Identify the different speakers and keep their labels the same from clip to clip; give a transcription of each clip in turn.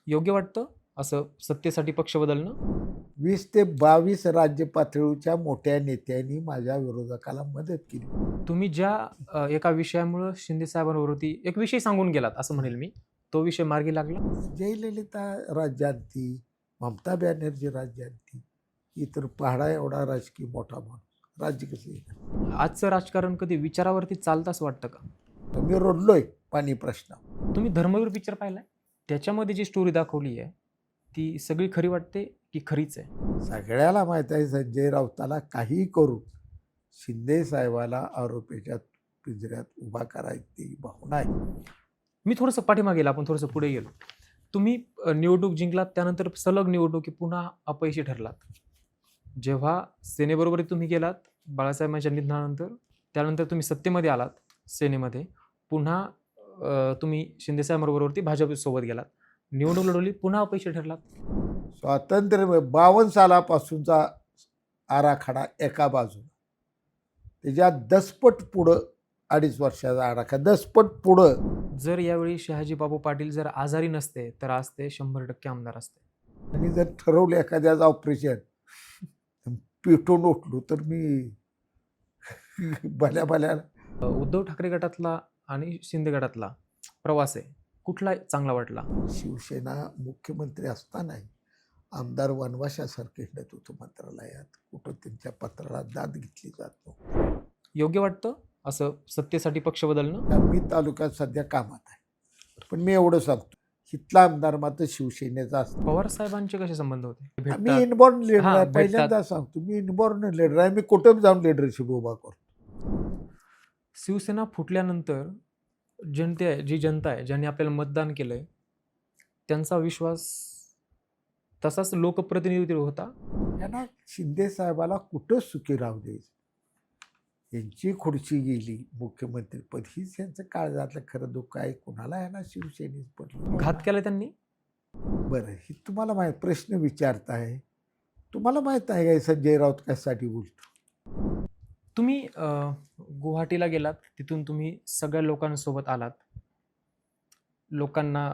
Speaker 1: योग्य वाटतं असं सत्तेसाठी पक्ष बदलणं?
Speaker 2: 20 ते 22 राज्य पातळीच्या मोठ्या नेत्यांनी माझ्या विरोधकाला मदत केली.
Speaker 1: तुम्ही ज्या एका विषयामुळं शिंदे साहेबांवरती एक विषय सांगून गेलात असं म्हणेल मी. तो विषय मार्गी लागला?
Speaker 2: जयललिता राज्यातली, ममता बॅनर्जी राज्यातली, इतर पहाडा एवढा राजकीय मोठा माणूस राज्य कसं येईल?
Speaker 1: आजचं राजकारण कधी विचारावरती चालतं असं वाटतं का?
Speaker 2: मी रडलोय पाणी प्रश्न.
Speaker 1: तुम्ही धर्मवीर पिक्चर पाहिलाय? त्याच्यामध्ये जी स्टोरी दाखवली आहे, ती सगळी खरी वाटते की खरीच आहे?
Speaker 2: सगळ्याला माहीत आहे संजय राऊताला काहीही करू शिंदे साहेबाला आरोपीच्या पिंजऱ्यात उभा करायची भावना आहे.
Speaker 1: मी थोडंसं पाठीमागे गेलो, आपण थोडंसं पुढे गेलो. तुम्ही निवडणूक जिंकलात, त्यानंतर सलग निवडणुकी पुन्हा अपयशी ठरलात. जेव्हा सेनेबरोबर तुम्ही गेलात बाळासाहेबांच्या निधनानंतर, त्यानंतर तुम्ही सत्तेमध्ये आलात सेनेमध्ये. पुन्हा तुम्ही शिंदेसाहेबांबरोबरती भाजपसोबत गेलात. निवडणूक लढवली, पुन्हा अपयशी ठरलात.
Speaker 2: स्वातंत्र्य 52 सालापासूनचा आराखडा एका बाजूला, त्याच्यात दसपट पुढं 2.5 वर्षाचा आराखडा, दसपट पुढं.
Speaker 1: जर यावेळी शहाजी बापू पाटील जर आजारी नसते, तर आज ते 100% आमदार असते.
Speaker 2: आणि जर ठरवलं एखाद्याचं ऑपरेशन पेटून उठलो तर मी भल्या
Speaker 1: उद्धव ठाकरे गटातला आणि शिंदे गटातला प्रवास आहे, कुठला चांगला वाटला?
Speaker 2: शिवसेना मुख्यमंत्री असतानाही आमदार वनवासासारखे हिंडत होतो मंत्रालयात, कुठं त्यांच्या पत्राला दाद घेतली जात नव्हती.
Speaker 1: योग्य वाटतं असं सत्तेसाठी पक्ष बदलणं?
Speaker 2: मी तालुक्यात सध्या कामात आहे, पण मी एवढं सांगतो, इथला आमदार मात्र शिवसेनेचा असतो.
Speaker 1: पवार साहेबांचे कसे संबंध होते?
Speaker 2: मी
Speaker 1: भेटतात?
Speaker 2: इनबॉर्न लीडर
Speaker 1: हां,
Speaker 2: आहे,
Speaker 1: भेटतात.
Speaker 2: पहिल्यांदा सांगतो, मी इनबॉर्न लीडर आहे. मी कुठं जाऊन लिडरशिप उभा करतो.
Speaker 1: शिवसेना फुटल्यानंतर जी जनता आहे, ज्यांनी आपल्याला मतदान केलंय, त्यांचा विश्वास तसाच लोकप्रतिनिधीवर होता.
Speaker 2: यांना शिंदे साहेबाला कुठं सुखी राहू द्यायचं. यांची खुर्ची गेली, मुख्यमंत्रीपद हीच यांचं काळजातलं खरं दुःख आहे. कुणाला यांना शिवसेनेत पडलं.
Speaker 1: घात केला त्यांनी.
Speaker 2: बरं, हे तुम्हाला माहीत प्रश्न विचारताय, तुम्हाला माहीत आहे का संजय राऊत कशासाठी बोलतो?
Speaker 1: तुम्ही गुवाहाटीला गेलात, तिथून तुम्ही सगळ्या लोकांसोबत आलात. लोकांना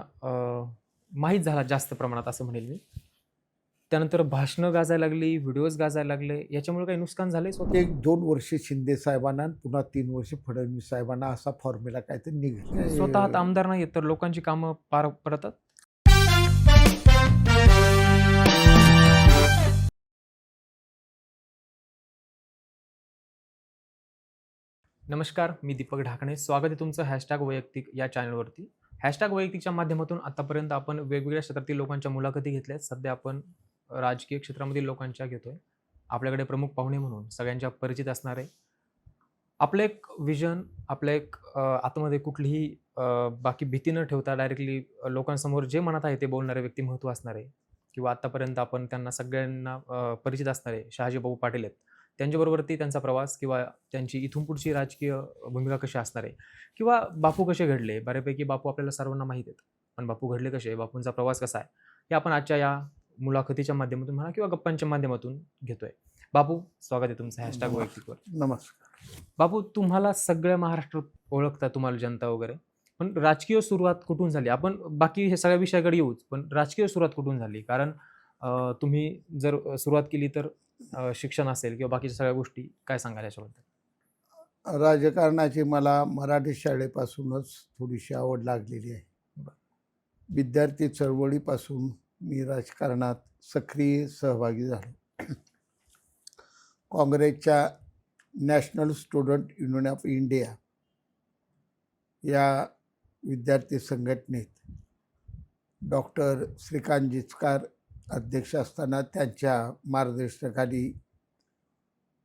Speaker 1: माहीत झाला जास्त प्रमाणात असं म्हणेल मी. त्यानंतर भाषणं गाजायला लागली, व्हिडिओज गाजायला लागले. याच्यामुळे काही नुकसान झालंय स्वतः?
Speaker 2: 1-2 वर्ष शिंदे साहेबांना आणि पुन्हा 3 वर्ष फडणवीस साहेबांना असा फॉर्म्युला काहीतरी निघाला.
Speaker 1: स्वतः आमदार नाही तर लोकांची कामं पार पडतात. नमस्कार, मी दीपक ढाकणे. स्वागत आहे तुमचं #वैयक्तिक या चॅनलवरती. #वैयक्तिकच्या माध्यमातून आतापर्यंत आपण वेगवेगळ्या क्षेत्रातील लोकांच्या मुलाखती घेतल्या आहेत. सध्या आपण राजकीय क्षेत्रामधील लोकांच्या घेतोय. आपल्याकडे प्रमुख पाहुणे म्हणून सगळ्यांच्या परिचित असणारे, आपलं एक विजन, आपलं एक आतमध्ये कुठलीही बाकी भीती न ठेवता डायरेक्टली लोकांसमोर जे मनात आहे ते बोलणारे व्यक्तिमत्व असणारे, किंवा आतापर्यंत आपण त्यांना सगळ्यांना परिचित असणारे शहाजीबाबू पाटील आहेत. त्यांच्याबरोबरती त्यांचा प्रवास किंवा त्यांची इथून पुढची राजकीय भूमिका कशी असणार आहे, किंवा बापू कसे घडले. बऱ्यापैकी बापू आपल्याला सर्वांना माहीत आहेत, पण बापू घडले कसे, बापूंचा प्रवास कसा आहे, हे आपण आजच्या या मुलाखतीच्या माध्यमातून म्हणा किंवा गप्पांच्या माध्यमातून घेतोय. बापू, स्वागत आहे तुमचं #वैयक्तिकवर.
Speaker 2: नमस्कार.
Speaker 1: बापू, तुम्हाला सगळ्या महाराष्ट्रात ओळखता, तुम्हाला जनता वगैरे, पण राजकीय सुरुवात कुठून झाली? आपण बाकी हे सगळ्या विषयाकडे येऊच, पण राजकीय सुरुवात कुठून झाली? कारण तुम्ही जर सुरुवात केली तर शिक्षण असेल किंवा बाकीच्या सगळ्या गोष्टी, काय सांगाल याच्याबद्दल?
Speaker 2: राजकारणाची मला मराठी शाळेपासूनच थोडीशी आवड लागलेली आहे. विद्यार्थी चळवळीपासून मी राजकारणात सक्रिय सहभागी झालो. काँग्रेसच्या national student union of India या विद्यार्थी संघटनेत डॉक्टर श्रीकांत जिचकार अध्यक्ष असताना त्यांच्या मार्गदर्शनाखाली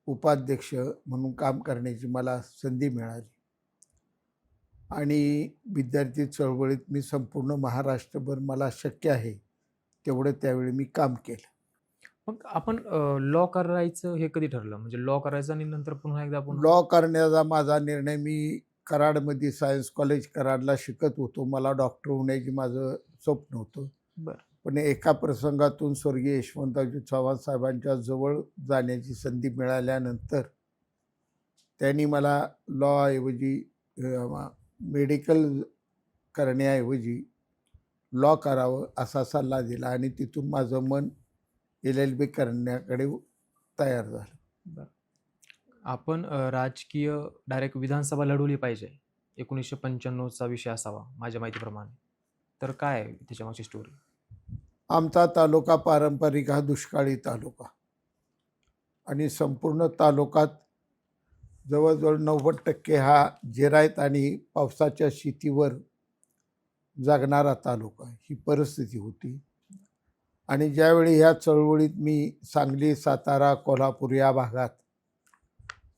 Speaker 2: उपाध्यक्ष म्हणून काम करण्याची मला संधी मिळाली. आणि विद्यार्थी चळवळीत मी संपूर्ण महाराष्ट्रभर मला शक्य आहे तेवढं त्यावेळी मी काम केलं.
Speaker 1: मग आपण लॉ करायचं हे कधी ठरलं? म्हणजे लॉ करायचं आणि नंतर पुन्हा एकदा आपण
Speaker 2: लॉ करण्याचा माझा निर्णय, मी कराडमध्ये सायन्स कॉलेज कराडला शिकत होतो. मला डॉक्टर होण्याची माझं स्वप्न होतं.
Speaker 1: बरं.
Speaker 2: पण एका प्रसंगातून स्वर्गीय यशवंतरावजी चव्हाण साहेबांच्या जवळ जाण्याची संधी मिळाल्यानंतर त्यांनी मला लॉ ऐवजी मेडिकल करण्याऐवजी लॉ करावं असा सल्ला दिला आणि तिथून माझं मन LLB करण्याकडे तयार झालं.
Speaker 1: आपण राजकीय डायरेक्ट विधानसभा लढवली पाहिजे 1995चा विषय असावा माझ्या माहितीप्रमाणे. तर काय आहे त्याच्यामागची स्टोरी?
Speaker 2: आमचा तालुका पारंपरिक हा दुष्काळी तालुका आणि संपूर्ण तालुक्यात जवळजवळ 90% हा जिरायत आणि पावसाच्या शेतीवर जगणारा तालुका, ही परिस्थिती होती. आणि ज्यावेळी ह्या चळवळीत मी सांगली, सातारा, कोल्हापूर या भागात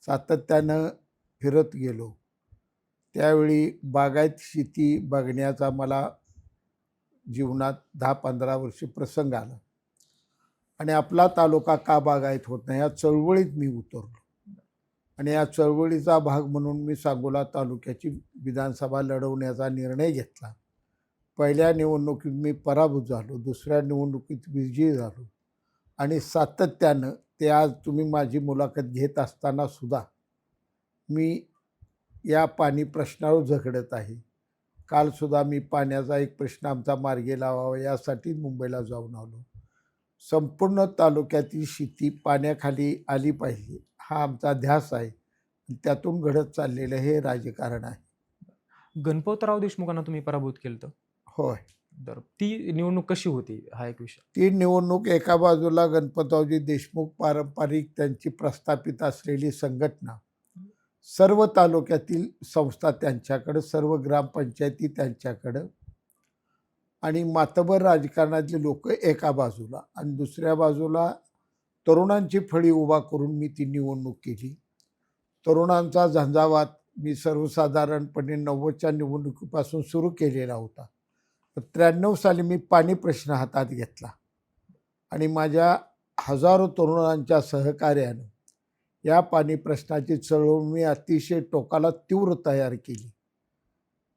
Speaker 2: सातत्यानं फिरत गेलो, त्यावेळी बागायत शेती बघण्याचा मला जीवनात 10-15 वर्षे प्रसंग आला. आणि आपला तालुका का बागायत होत नाही या चळवळीत मी उतरलो. आणि या चळवळीचा भाग म्हणून मी सांगोला तालुक्याची विधानसभा लढवण्याचा निर्णय घेतला. पहिल्या निवडणुकीत मी पराभूत झालो, दुसऱ्या निवडणुकीत विजयी झालो आणि सातत्यानं ते आज तुम्ही माझी मुलाखत घेत असताना सुद्धा मी या पाणी प्रश्नावर झगडत आहे. कालसुद्धा मी पाण्याचा एक प्रश्न आमचा मार्गी लावावा यासाठी मुंबईला जाऊन आलो. संपूर्ण तालुक्यातील शेती पाण्याखाली आली पाहिजे हा आमचा ध्यास आहे. त्यातून घडत चाललेलं हे राजकारण आहे.
Speaker 1: गणपतराव देशमुखांना तुम्ही पराभूत केलं.
Speaker 2: होय.
Speaker 1: तर ती निवडणूक कशी होती हा एक विषय.
Speaker 2: ती निवडणूक एका बाजूला गणपतरावजी देशमुख पारंपरिक त्यांची प्रस्थापित असलेली संघटना, सर्व तालुक्यातील संस्था त्यांच्याकडं, सर्व ग्रामपंचायती त्यांच्याकडं आणि मातबर राजकारणातले लोक एका बाजूला आणि दुसऱ्या बाजूला तरुणांची फळी उभा करून मी ती निवडणूक केली. तरुणांचा झंझावात मी सर्वसाधारणपणे 90च्या निवडणुकीपासून सुरू केलेला होता. 93 साली मी पाणी प्रश्न हातात घेतला आणि माझ्या हजारो तरुणांच्या सहकार्यानं या पाणी प्रश्नाची चळवळ मी अतिशय टोकाला तीव्र तयार केली,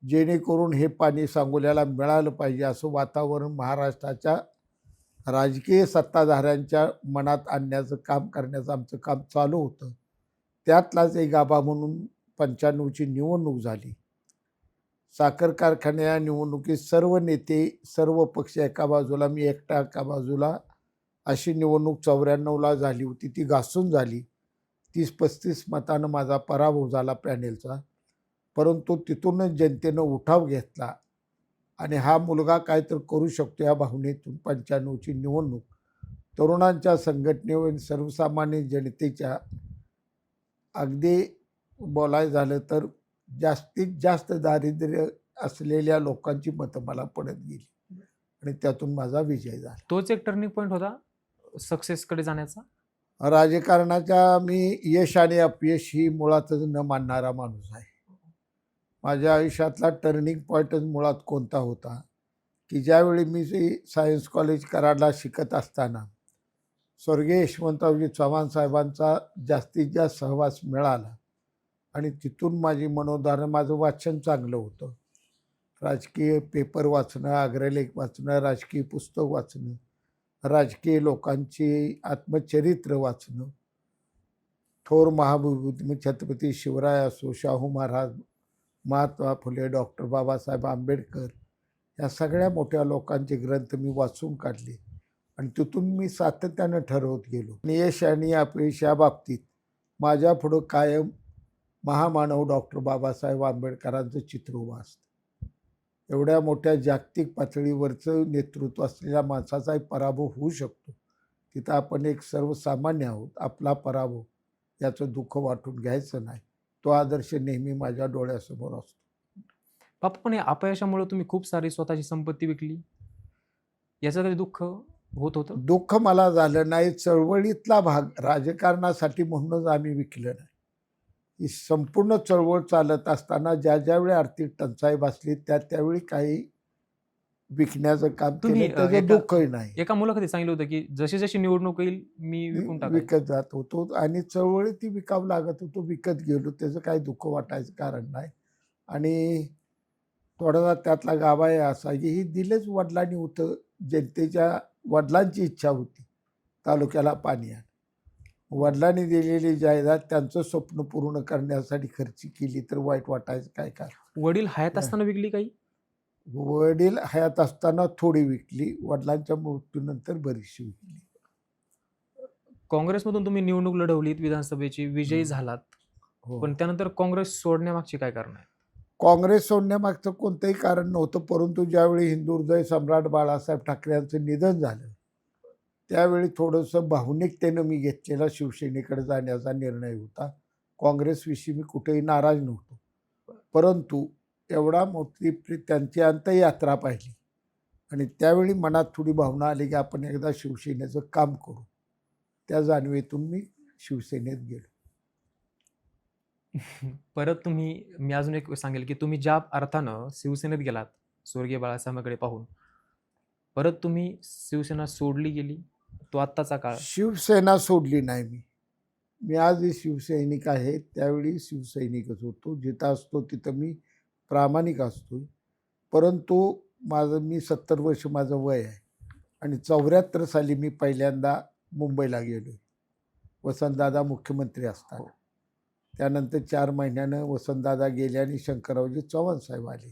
Speaker 2: जेणेकरून हे पाणी सांगोल्याला मिळालं पाहिजे असं वातावरण महाराष्ट्राच्या राजकीय सत्ताधाऱ्यांच्या मनात आणण्याचं काम करण्याचं आमचं काम चालू होतं. त्यातलाच एक गाभा म्हणून 95ची निवडणूक झाली. साखर कारखान्या या निवडणुकीत सर्व नेते, सर्व पक्ष एका बाजूला, मी एकटा एका बाजूला, अशी निवडणूक 94ला झाली होती. ती घासून झाली. 30-35 मतानं माझा पराभव झाला पॅनेलचा. परंतु तिथूनच जनतेनं उठाव घेतला आणि हा मुलगा काय तर करू शकतो या भावनेतून 95ची निवडणूक तरुणांच्या संघटनेवर सर्वसामान्य जनतेच्या, अगदी बोलायचं झालं तर जास्तीत जास्त दारिद्र्य असलेल्या लोकांची मतं मला पडत गेली आणि त्यातून माझा विजय झाला.
Speaker 1: तोच एक टर्निंग पॉईंट होता सक्सेसकडे जाण्याचा.
Speaker 2: राजकारणाच्या मी यश आणि अपयश ही मुळातच न मानणारा माणूस आहे. माझ्या आयुष्यातला टर्निंग पॉईंटच मुळात कोणता होता की ज्यावेळी मी सायन्स कॉलेज कराडला शिकत असताना स्वर्गीय यशवंतरावजी चव्हाण साहेबांचा जास्तीत जास्त सहवास मिळाला आणि तिथून माझी मनोधारण, माझं वाचन चांगलं होतं. राजकीय पेपर वाचणं, अग्रलेख वाचणं, राजकीय पुस्तक वाचणं, राजकीय लोकांची आत्मचरित्र वाचणं, थोर महाभूमी छत्रपती शिवराय असो, शाहू महाराज, महात्मा फुले, डॉक्टर बाबासाहेब आंबेडकर, या सगळ्या मोठ्या लोकांचे ग्रंथ मी वाचून काढले आणि तिथून मी सातत्यानं ठरवत गेलो. यश आणि अपयश या बाबतीत माझ्या पुढं कायम महामानव डॉक्टर बाबासाहेब आंबेडकरांचं चित्र उभं असतं. एवढ्या मोठ्या जागतिक पातळीवरचं नेतृत्व असलेल्या माणसाचाही पराभव होऊ शकतो. तिथं आपण एक सर्वसामान्य आहोत. आपला पराभव याचं दुःख वाटून घ्यायचं नाही. तो आदर्श नेहमी माझ्या डोळ्यासमोर असतो.
Speaker 1: बापा, पण या अपयशामुळे तुम्ही खूप सारी स्वतःची संपत्ती विकली, याचं कधी दुःख होत होतं?
Speaker 2: दुःख मला झालं नाही. चळवळीतला भाग, राजकारणासाठी म्हणूनच आम्ही विकलं नाही. ही संपूर्ण चळवळ चालत असताना ज्यावेळी आर्थिक टंचाई बसली त्यावेळी काही विकण्याचं काम
Speaker 1: तुम्ही
Speaker 2: केलं, त्याचं दुःखही नाही.
Speaker 1: एका मुलाखतीत सांगितलं होतं की जशी जशी निवडणूक येईल मी विकून टाकेन.
Speaker 2: विकत जात होतो आणि चळवळी ती विकावं लागत होतो, विकत गेलो. त्याचं काही दुःख वाटायचं कारण नाही. आणि थोडासा त्यातला गाभा आहे असा की ही दिलेच वडिलांनी होतं. जनतेच्या वडिलांची इच्छा होती तालुक्याला पाणी आण. वडिलांनी दिलेली जाहिरात त्यांचं स्वप्न पूर्ण करण्यासाठी खर्च केली तर वाईट वाटायचं काय कारण.
Speaker 1: वडील हयात असताना विकली काही?
Speaker 2: वडील हयात असताना थोडी विकली, वडिलांच्या मृत्यूनंतर बरीचशी विकली.
Speaker 1: काँग्रेसमधून तुम्ही निवडणूक लढवलीत, विधानसभेची विजयी झालात.
Speaker 2: हो.
Speaker 1: पण त्यानंतर काँग्रेस सोडण्यामागची काय कारण आहे?
Speaker 2: काँग्रेस सोडण्यामागचं कोणतंही कारण नव्हतं, परंतु ज्यावेळी हिंदू हृदय सम्राट बाळासाहेब ठाकरे यांचं निधन झालं, त्यावेळी थोडंसं भावनिकतेनं मी घेतलेला शिवसेनेकडे जाण्याचा निर्णय होता. काँग्रेसविषयी मी कुठेही नाराज नव्हतो. परंतु एवढा मोठी त्यांची अंत्ययात्रा पाहिली आणि त्यावेळी मनात थोडी भावना आली की आपण एकदा शिवसेनेचं काम करू. त्या जाणीवेतून मी शिवसेनेत गेलो.
Speaker 1: परत मी अजून एक सांगेल की तुम्ही ज्या अर्थानं शिवसेनेत गेलात, स्वर्गीय बाळासाहेबांकडे पाहून, परत तुम्ही शिवसेना सोडली गेली, तो आत्ताचा काळ.
Speaker 2: शिवसेना सोडली नाही मी. मी आजही शिवसैनिक आहे, त्यावेळी शिवसैनिकच होतो. जिथं असतो तिथं मी प्रामाणिक असतो. परंतु मी 70 वर्ष माझं वय आहे आणि 74 साली मी पहिल्यांदा मुंबईला गेलो. वसंतदादा मुख्यमंत्री असताना. त्यानंतर 4 महिन्यानं वसंतदादा गेले आणि शंकररावजी चव्हाण साहेब आले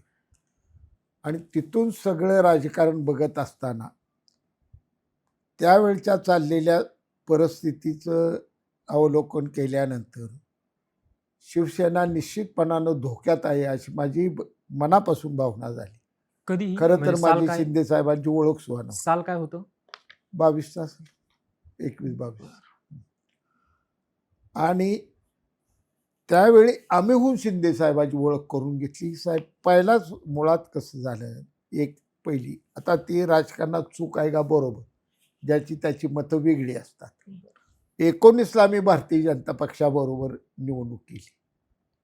Speaker 2: आणि तिथून सगळं राजकारण बघत असताना त्यावेळच्या चाललेल्या परिस्थितीचं अवलोकन केल्यानंतर शिवसेना निश्चितपणानं धोक्यात आहे अशी माझी मनापासून भावना झाली.
Speaker 1: कधी
Speaker 2: खरं तर
Speaker 1: म्हणजे साल
Speaker 2: माझी
Speaker 1: काय?
Speaker 2: शिंदे साहेबांची ओळख सुद्धा नव्हती.
Speaker 1: साल काय होतं?
Speaker 2: 22 तास 21-22 आणि त्यावेळी आम्हीहून शिंदे साहेबांची ओळख करून घेतली. साहेब पहिलाच मुळात कसं झालं, एक पहिली आता ती राजकारणात चूक आहे का बरोबर, ज्याची त्याची मतं वेगळी असतात. 19ला आम्ही भारतीय जनता पक्षाबरोबर निवडणूक केली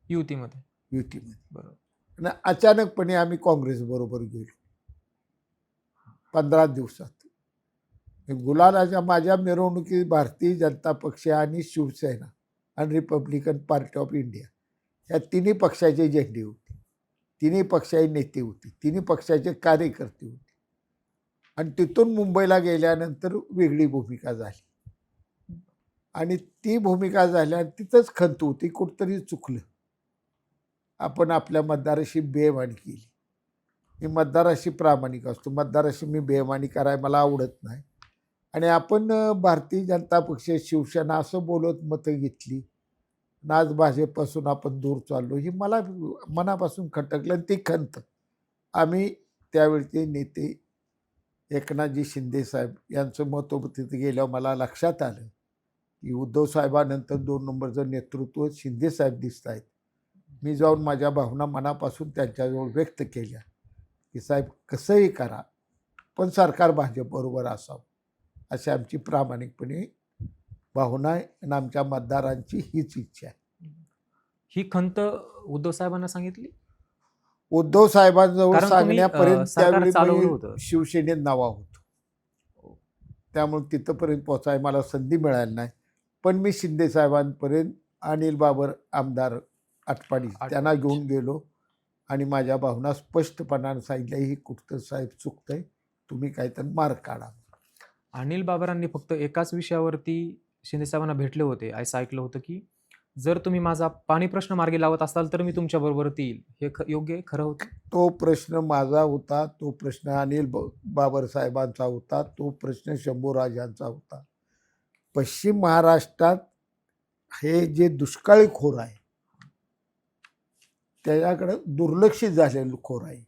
Speaker 1: युतीमध्ये.
Speaker 2: युतीमध्ये
Speaker 1: बरोबर.
Speaker 2: आणि अचानकपणे आम्ही काँग्रेसबरोबर गेलो 15 दिवसात. गुलालाच्या माझ्या मिरवणुकीत भारतीय जनता पक्ष आणि शिवसेना आणि रिपब्लिकन पार्टी ऑफ इंडिया या तिन्ही पक्षाचे झेंडे होते, तिन्ही पक्षाचे नेते होते, तिन्ही पक्षाचे कार्यकर्ते होते आणि तिथून मुंबईला गेल्यानंतर वेगळी भूमिका झाली आणि ती भूमिका झाल्या तिथंच खंत होती, कुठतरी चुकलं. आपण आपल्या मतदाराशी बेईमानी केली. मी मतदाराशी प्रामाणिक असतो, मतदाराशी मी बेईमानी करायला मला आवडत नाही आणि आपण भारतीय जनता पक्ष शिवसेना असं बोलत मतं घेतली आणि आज भाजपपासून आपण दूर चाललो, ही मला मनापासून खटकलं आणि ती खंत आम्ही त्यावेळचे नेते एकनाथजी शिंदे साहेब यांचं मत तिथे गेल्यावर मला लक्षात आलं की उद्धव साहेबानंतर 2 नंबरचं नेतृत्व शिंदे साहेब दिसत आहेत. मी जाऊन माझ्या भावना मनापासून त्यांच्याजवळ व्यक्त केल्या की साहेब कसंही करा पण सरकार भाजपबरोबर असावं, अशी आमची प्रामाणिकपणे भावना आहे आणि आमच्या मतदारांची हीच इच्छा आहे.
Speaker 1: ही खंत उद्धव साहेबांना सांगितली?
Speaker 2: उद्धव साहेबांजवळ
Speaker 1: कारण तुम्ही,
Speaker 2: सांगण्यापर्यंत
Speaker 1: सरकार
Speaker 2: त्यावेळी
Speaker 1: चालवलं
Speaker 2: मी
Speaker 1: होतं.
Speaker 2: शिवसेनेत नावा होतो, त्यामुळे तिथंपर्यंत पोचायला मला संधी मिळाली नाही. पण मी शिंदे साहेबांपर्यंत अनिल बाबर आमदार आटपाडी त्यांना घेऊन गेलो आणि माझ्या भावना स्पष्टपणाने सांगितल्या, ही कुठतं साहेब चुकतंय, तुम्ही काहीतरी मार्ग काढा.
Speaker 1: अनिल बाबरांनी फक्त एकाच विषयावरती शिंदे साहेबांना भेटले होते, असं ऐकलं होतं की जर तुम्ही माझा पाणी प्रश्न मार्गी लावत असाल तर मी तुमच्या बरोबर येईल. हे योग्य आहे, खरं होतं?
Speaker 2: तो प्रश्न माझा होता, तो प्रश्न अनिल बाबर साहेबांचा होता, तो प्रश्न शंभूराजांचा होता. पश्चिम महाराष्ट्रात हे जे दुष्काळी खोर आहे त्याच्याकडं दुर्लक्षित झालेलं खोर आहे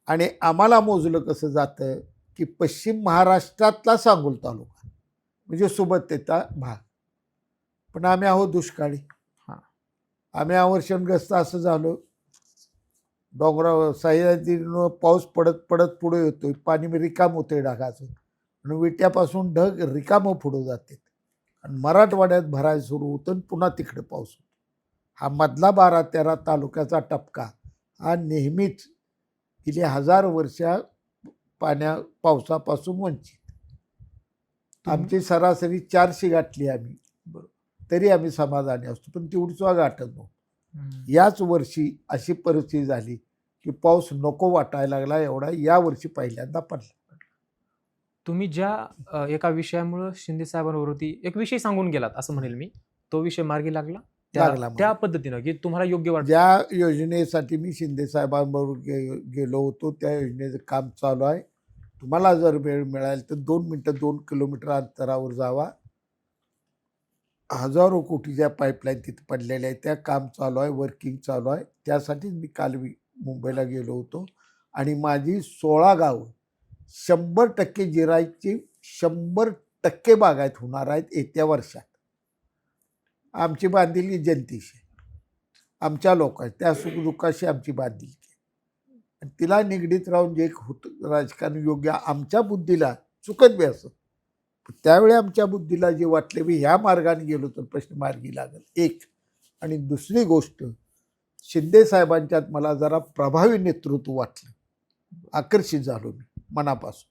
Speaker 2: आणि आम्हाला मोजलं कसं जातं की पश्चिम महाराष्ट्रातला सांगोल तालुका म्हणजे सोबतचा भाग, पण आम्ही आहोत दुष्काळी. आम्ही अवर्षणग्रस्त असं झालो, डोंगरावर सह्याद्रीनं पाऊस पडत पडत पुढे येतोय, पाणी रिकाम होते ढगाचं आणि विट्यापासून ढग रिकामं पुढं जाते आणि मराठवाड्यात भरायला सुरू होतं आणि पुन्हा तिकडे पाऊस होतो. हा मधला 12-13 तालुक्याचा टपका हा नेहमीच गेली 1000 वर्ष पावसापासून वंचित. आमची सरासरी 400 गाठली आम्ही, तरी आम्ही समाधानी असतो, पण तेवढी सुद्धा गाठत नव्हतो. याच वर्षी अशी परिस्थिती झाली की पाऊस नको वाटायला लागला, एवढा या वर्षी पहिल्यांदा पडला.
Speaker 1: तुम्ही ज्या एका विषयामुळे शिंदे साहेबांवरती एक विषय सांगून गेलात असं म्हणेल मी, तो विषय मार्गी लागला?
Speaker 2: लागला
Speaker 1: त्या
Speaker 2: मला.
Speaker 1: पद्धतीनं की तुम्हाला योग्य वाटतं.
Speaker 2: ज्या योजनेसाठी मी शिंदे साहेबांबरोबर गेलो होतो त्या योजनेचं काम चालू आहे. तुम्हाला जर वेळ मिळाल तर 2 मिनिटं 2 किलोमीटर अंतरावर जावा. हजारो कोटीच्या पाईपलाईन तिथे पडलेल्या आहेत. त्या काम चालू आहे, वर्किंग चालू आहे. त्यासाठीच मी काल मुंबईला गेलो होतो आणि माझी 16 गावं 100% जिरायची 100% बागायत होणार आहेत येत्या वर्षात. आमची बांधिलकी जनतेशी, आमच्या लोकांची, त्या सुखदुःखाशी आमची बांधिलकी आणि तिला निगडीत राहून जे होतं राजकारण योग्य आमच्या बुद्धीला चुकत बी असत. त्यावेळी आमच्या बुद्धीला जे वाटले मी ह्या मार्गाने गेलो तर प्रश्न मार्गी लागेल एक. आणि दुसरी गोष्ट शिंदे साहेबांच्यात मला जरा प्रभावी नेतृत्व वाटलं, आकर्षित झालो मी मनापासून.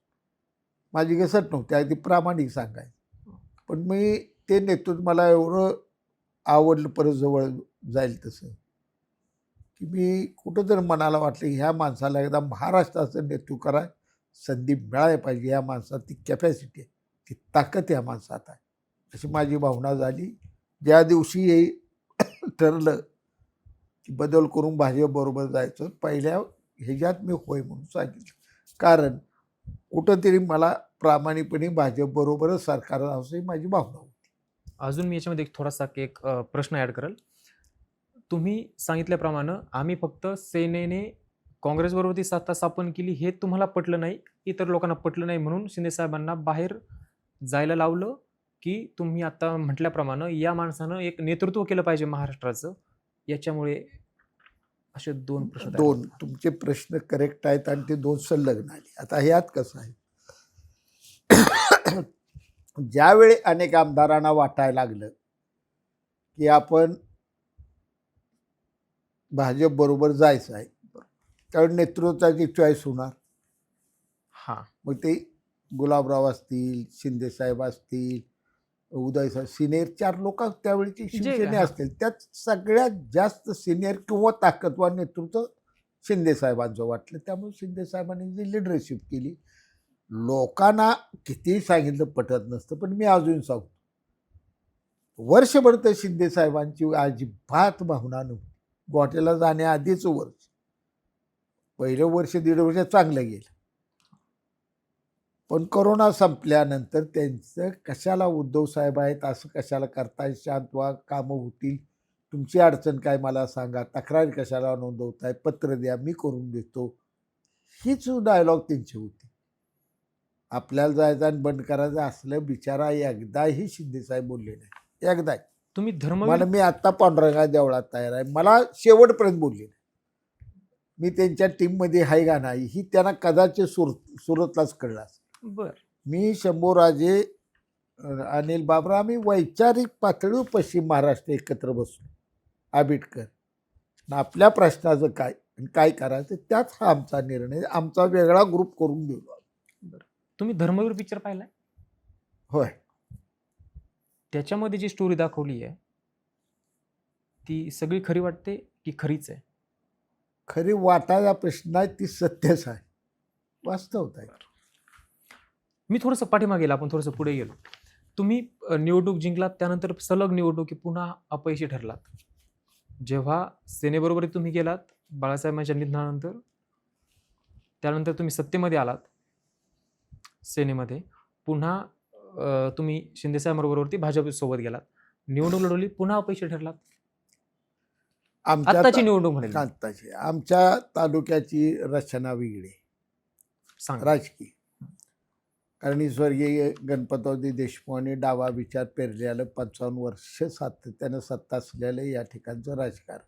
Speaker 2: माझी घसट नव्हती, अगदी प्रामाणिक सांगायचं. पण मी ते नेतृत्व मला एवढं आवडलं परत जवळ जाईल तसं की मी कुठं तर मनाला वाटलं की ह्या माणसाला एकदा महाराष्ट्राचं नेतृत्व कराय संधी मिळायला पाहिजे. ह्या माणसात ती कॅपॅसिटी आहे, ती ताकद या माणसात आहे, अशी माझी भावना झाली. ज्या दिवशी हे ठरलं की बदल करून भाजपबरोबर जायचं, पहिल्या ह्याच्यात मी होय म्हणून सांगितलं. कारण कुठंतरी मला प्रामाणिकपणे भाजपबरोबरच सरकार असं ही माझी भावना होती.
Speaker 1: अजून मी याच्यामध्ये एक थोडासा एक प्रश्न ॲड करेल. तुम्ही सांगितल्याप्रमाणे आम्ही फक्त सेनेने काँग्रेसबरोबर ती सत्ता स्थापन केली हे तुम्हाला पटलं नाही, इतर लोकांना पटलं नाही, म्हणून शिंदे साहेबांना बाहेर जायला लावलं की तुम्ही आता म्हटल्याप्रमाणे या माणसानं एक नेतृत्व केलं पाहिजे महाराष्ट्राचं. याच्यामुळे असे 2 प्रश्न तयार
Speaker 2: दोन
Speaker 1: होतात.
Speaker 2: तुमचे प्रश्न करेक्ट आहेत आणि ते 2 संलग्न आले. आता ह्यात कसं आहे ज्यावेळी अनेक आमदारांना वाटायला लागलं की आपण भाजप बरोबर जायचं आहे, त्यावेळी नेतृत्वाची चॉईस होणार.
Speaker 1: हां,
Speaker 2: मग ते गुलाबराव असतील, शिंदे साहेब असतील, उदय साहेब सिनियर 4 लोक त्यावेळीची शिवसेने
Speaker 1: हां.
Speaker 2: असतील, त्यात सगळ्यात जास्त सिनियर किंवा ताकदवार नेतृत्व शिंदे साहेबांचं वाटलं. त्यामुळे शिंदे साहेबांनी जी लिडरशिप केली, लोकांना कितीही सांगितलं पटत नसतं. पण मी अजून सांगतो, वर्षभर तर शिंदे साहेबांची अजिबात भावना नव्हती. गोट्याला जाण्याआधीच वर्ष, पहिलं वर्ष 1.5 वर्ष चांगलं गेलं. पण कोरोना संपल्यानंतर त्यांचं कशाला उद्धव साहेब आहेत असं कशाला करताय, शांत व्हा, कामं होतील, तुमची अडचण काय मला सांगा, तक्रार कशाला नोंदवताय, पत्र द्या मी करून देतो, हीच डायलॉग त्यांची होती. आपल्याला जायचं आणि बंद करायचं असलं बिचारा एकदाही शिंदे साहेब बोलले नाही, एकदा.
Speaker 1: तुम्ही धर्मवीर
Speaker 2: मला मी आत्ता पांडुरंगा देवळात तयार आहे, मला शेवटपर्यंत बोलले नाही. मी त्यांच्या टीममध्ये आहे का नाही ही त्यांना कदाचित सुरतलाच कळलं असेल.
Speaker 1: बर
Speaker 2: मी शंभूराजे अनिल बाबरा आम्ही वैचारिक पातळीवर पश्चिम महाराष्ट्र एकत्र बसलो. आंबेडकर आपल्या प्रश्नाचं काय आणि काय करायचं त्याच हा आमचा निर्णय, आमचा वेगळा ग्रुप करून गेलो.
Speaker 1: तुम्ही धर्मवीर पिक्चर पाहिलाय?
Speaker 2: होय.
Speaker 1: त्याच्यामध्ये जी स्टोरी दाखवली आहे ती सगळी खरी वाटते की खरीच आहे?
Speaker 2: खरी वाटायचा प्रश्न आहे, ती सत्यच आहे, वास्तवत आहे.
Speaker 1: मी थोडंसं पाठीमागे गेलो, आपण थोडंसं पुढे गेलो. तुम्ही निवडणूक जिंकलात, त्यानंतर सलग निवडणुकी पुन्हा अपयशी ठरलात. जेव्हा सेनेबरोबर तुम्ही गेलात बाळासाहेबांच्या निधनानंतर, त्यानंतर तुम्ही सत्तेमध्ये आलात सेनेमध्ये, पुन्हा तुम्ही शिंदेसाहेबांबरोबरती भाजपसोबत गेलात, निवडणूक लढवली, पुन्हा अपयशी ठरलात. आत्ताची निवडणूक म्हणेल
Speaker 2: आत्ताची आमच्या तालुक्याची रचना वेगळी
Speaker 1: सांग.
Speaker 2: राजकीय. कारण स्वर्गीय गणपतरावजी देशमुखांनी डावा विचार पेरलेलं 55 वर्ष सातत्यानं सत्ता असलेलं या ठिकाणचं राजकारण,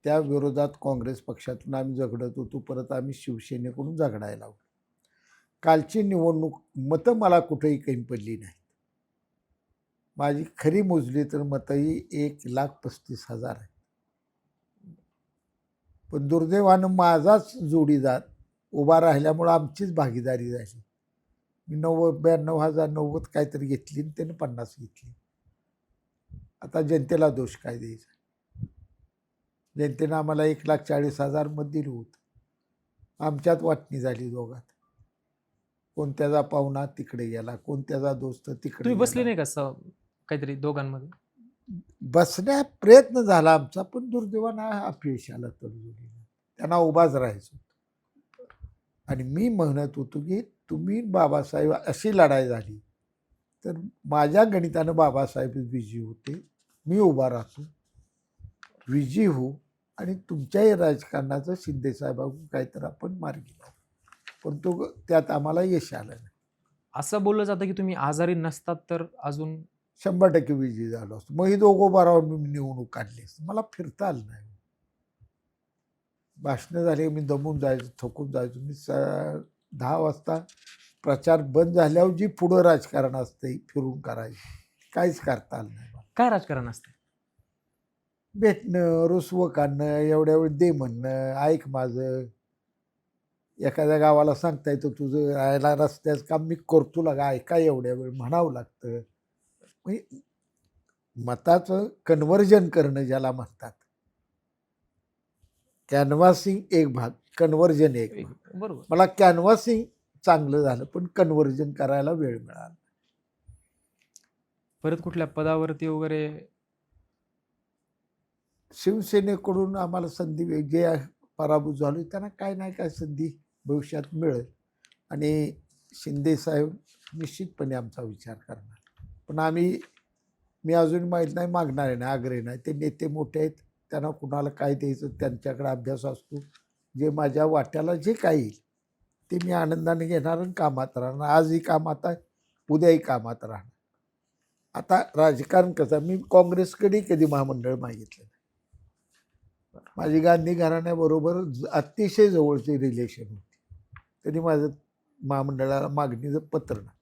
Speaker 2: त्या विरोधात काँग्रेस पक्षातून आम्ही झगडत होतो, परत आम्ही शिवसेनेकडून झगडायला लागलो. कालची निवडणूक मतं मला कुठेही कमी पडली नाही. माझी खरी मोजली तर मतंही 1,35,000 आहे. पण दुर्दैवानं माझाच जोडीदार उभा राहिल्यामुळं आमचीच भागीदारी झाली. मी 92,090 काहीतरी घेतली आणि त्याने 50 घेतली. आता जनतेला दोष काय द्यायचा? जनतेनं आम्हाला 1,40,000 मत दिलं होतं. आमच्यात वाटणी झाली दोघात. कोणत्याचा पाहुणा तिकडे गेला, कोणत्याचा दोस्त तिकडे
Speaker 1: तुम्ही बसले
Speaker 2: गेला.
Speaker 1: नाही का काहीतरी दोघांमध्ये?
Speaker 2: बसण्या प्रयत्न झाला आमचा, पण दुर्दैवानं अपयश आलं तडजोडीला. त्यांना उभाच राहायचं होतं. आणि मी म्हणत होतो की तुम्ही बाबासाहेब अशी लढाई झाली तर माझ्या गणितानं बाबासाहेब विजयी होते, मी उभा राहतो, विजयी होऊ आणि तुमच्याही राजकारणाचं शिंदेसाहेबांकडून काहीतरी आपण मार्गी लावू. पण तो त्यात आम्हाला यश आलं नाही.
Speaker 1: असं बोललं जातं की तुम्ही आजारी नसतात तर अजून
Speaker 2: 100% विजयी झालो असतो. मग ही दोघं उभा राहून मी निवडणूक काढली असती. मला फिरता आलं नाही. भाषणं झाली मी दमून जायचो, थकून जायचो. मी 10 वाजता प्रचार बंद झाल्यावर जी पुढं राजकारण असते फिरून करायचं, काहीच करता आलं नाही मला.
Speaker 1: काय राजकारण असतं?
Speaker 2: भेटणं, रुसवं काढणं, एवढ्या वेळ दे म्हणणं, ऐक माझं. एखाद्या गावाला सांगता येतं तुझं राहायला रस्त्याचं काम मी करतो लागा, ऐका एवढ्या वेळ म्हणावं लागतं. म्हणजे मताचं कन्व्हर्जन करणं ज्याला म्हणतात. कॅनव्हासिंग एक भाग, कन्व्हर्जन एक भाग.
Speaker 1: बरोबर.
Speaker 2: मला कॅनव्हासिंग चांगलं झालं, पण कन्व्हर्जन करायला वेळ मिळाला.
Speaker 1: परत कुठल्या पदावरती वगैरे
Speaker 2: शिवसेनेकडून आम्हाला संधी जे पराभूत झालो त्यांना काय नाही काय संधी भविष्यात मिळेल आणि शिंदेसाहेब निश्चितपणे आमचा विचार करणार. पण मी अजून माहीत नाही, मागणार आहे ना, आग्रही नाही. ते नेते मोठे आहेत, त्यांना कुणाला काय द्यायचं त्यांच्याकडे अभ्यास असतो. जे माझ्या वाट्याला जे काही येईल ते मी आनंदाने घेणार आणि कामात राहणार. आजही कामात आहे, उद्याही कामात राहणार. आता राजकारण कसं, मी काँग्रेसकडे कधी महामंडळ मागितलं नाही. माझी गांधी घराण्याबरोबर अतिशय जवळची रिलेशन होती. कधी माझं महामंडळाला मागणीचं पत्र नाही.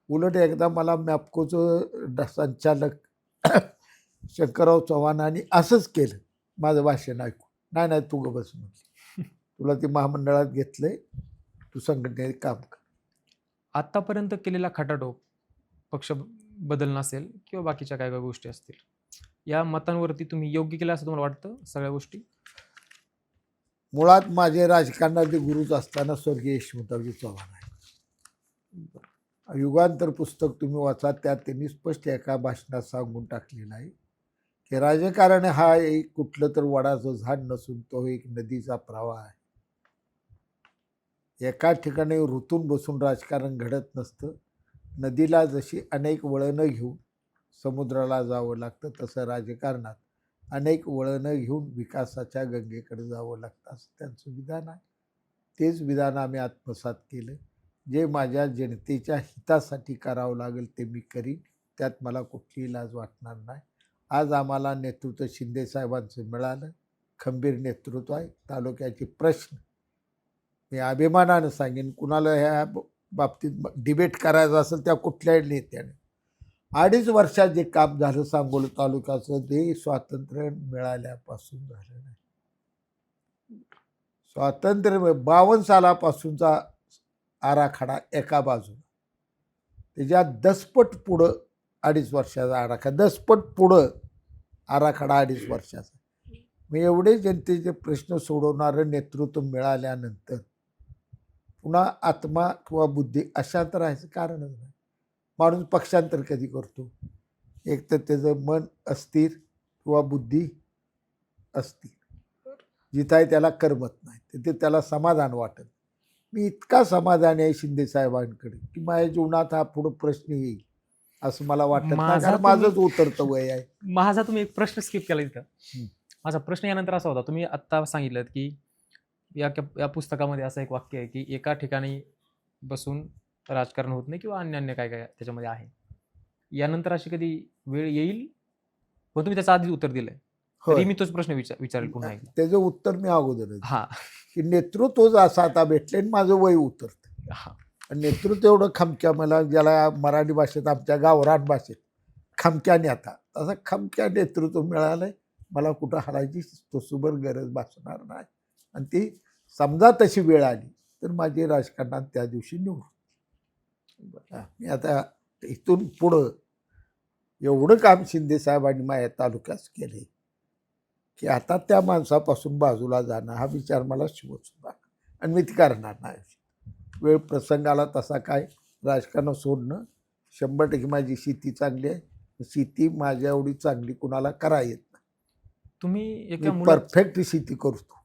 Speaker 2: उलट एकदा मला मॅप्कोचं संचालक शंकरराव चव्हाणांनी असंच केलं माझं भाषण ऐकून. नाही नाही तू ग बस म्हटलं, तुला ती महामंडळात घेतलंय, तू संघटनेत काम कर.
Speaker 1: आतापर्यंत केलेला खटाटोप, पक्ष बदल नसेल किंवा बाकीच्या काय काय गोष्टी असतील, या मतांवरती तुम्ही योग्य केलं असं तुम्हाला वाटतं सगळ्या गोष्टी?
Speaker 2: मुळात माझे राजकारणाचे गुरुच असताना स्वर्गीय यशवंतरावजी चव्हाण आहे. युगांतर पुस्तक तुम्ही वाचा, त्यात त्यांनी स्पष्ट एका भाषणात सांगून टाकलेलं आहे की राजकारण हा एक कुठलं तर वडाचं झाड नसून तो एक नदीचा प्रवाह आहे. एका ठिकाणी ऋतून बसून राजकारण घडत नसतं. नदीला जशी अनेक वळणं घेऊन समुद्राला जावं लागतं, तसं राजकारणात अनेक वळणं घेऊन विकासाच्या गंगेकडे जावं लागतं, असं त्यांचं विधान आहे. तेच विधान आम्ही आत्मसात केलं. जे माझ्या जनतेच्या हितासाठी करावं लागेल ते मी करीन, त्यात मला कुठलीही लाज वाटणार नाही. आज आम्हाला नेतृत्व शिंदेसाहेबांचं मिळालं, खंबीर नेतृत्व आहे. तालुक्याचे प्रश्न मी अभिमानानं सांगेन, कुणाला ह्या बाबतीत डिबेट करायचं असेल त्या कुठल्याही नेत्याने 2.5 वर्षात जे काम झालं सांगोला तालुक्याचं, ते स्वातंत्र्य मिळाल्यापासून झालं नाही. स्वातंत्र्य 52 सालापासूनचा आराखडा एका बाजूला, त्याच्यात 10 पट पुढं 2.5 वर्षाचा आराखडा, 10 पट पुढं आराखडा 2.5 वर्षाचा. मी एवढे जनतेचे प्रश्न सोडवणारं नेतृत्व मिळाल्यानंतर पुन्हा आत्मा किंवा बुद्धी अशांत राहायचं कारणच नाही. माणूस पक्षांतर कधी करतो? एक तर त्याचं मन अस्थिर किंवा बुद्धी अस्थिर, जिथं आहे त्याला करमत नाही, तिथे त्याला समाधान वाटत. मी इतका समाधानी आहे शिंदेसाहेबांकडे की माझ्या जीवनात हा पुढं प्रश्न येईल असं मला वाटत नाही, कारण माझंच उतरतं वय आहे.
Speaker 1: माझा तुम्ही एक प्रश्न स्किप केला इथं. माझा प्रश्न यानंतर असा होता, तुम्ही आत्ता सांगितलं की या पुस्तकामध्ये असं एक वाक्य आहे की एका ठिकाणी बसून राजकारण होत नाही किंवा अन्य अन्य काय काय त्याच्यामध्ये आहे. यानंतर अशी कधी वेळ येईल? पण तुम्ही त्याचं आधीच उत्तर दिलंय. तरी मी तोच प्रश्न विचारेल पुन्हा एकदा.
Speaker 2: त्याचं उत्तर मी अगोदरच
Speaker 1: हा,
Speaker 2: की नेतृत्वच असं आता भेटले आणि माझं वय उतरतं. आणि नेतृत्व एवढं खमक्या, मला ज्याला मराठी भाषेत आमच्या गावरान भाषेत खमक्याने, आता तसं खमक्या नेतृत्व मिळालंय. मला कुठं हलायची तोसुबर गरज भासणार नाही. आणि ती समजा तशी वेळ आली तर माझी राजकारणात त्या दिवशी निवड. मी आता इथून पुढं एवढं काम शिंदेसाहेबांनी माझ्या तालुक्यात केले की आता त्या माणसापासून बाजूला जाणं हा विचार मला शिवत सुद्धा, आणि मी ती करणार नाही. वेळ प्रसंगाला तसा काय राजकारण सोडणं. 100% माझी शेती चांगली आहे, शेती माझ्या एवढी चांगली कुणाला करा येत नाही.
Speaker 1: तुम्ही
Speaker 2: मी
Speaker 1: एका मुला
Speaker 2: परफेक्ट शेती करतो,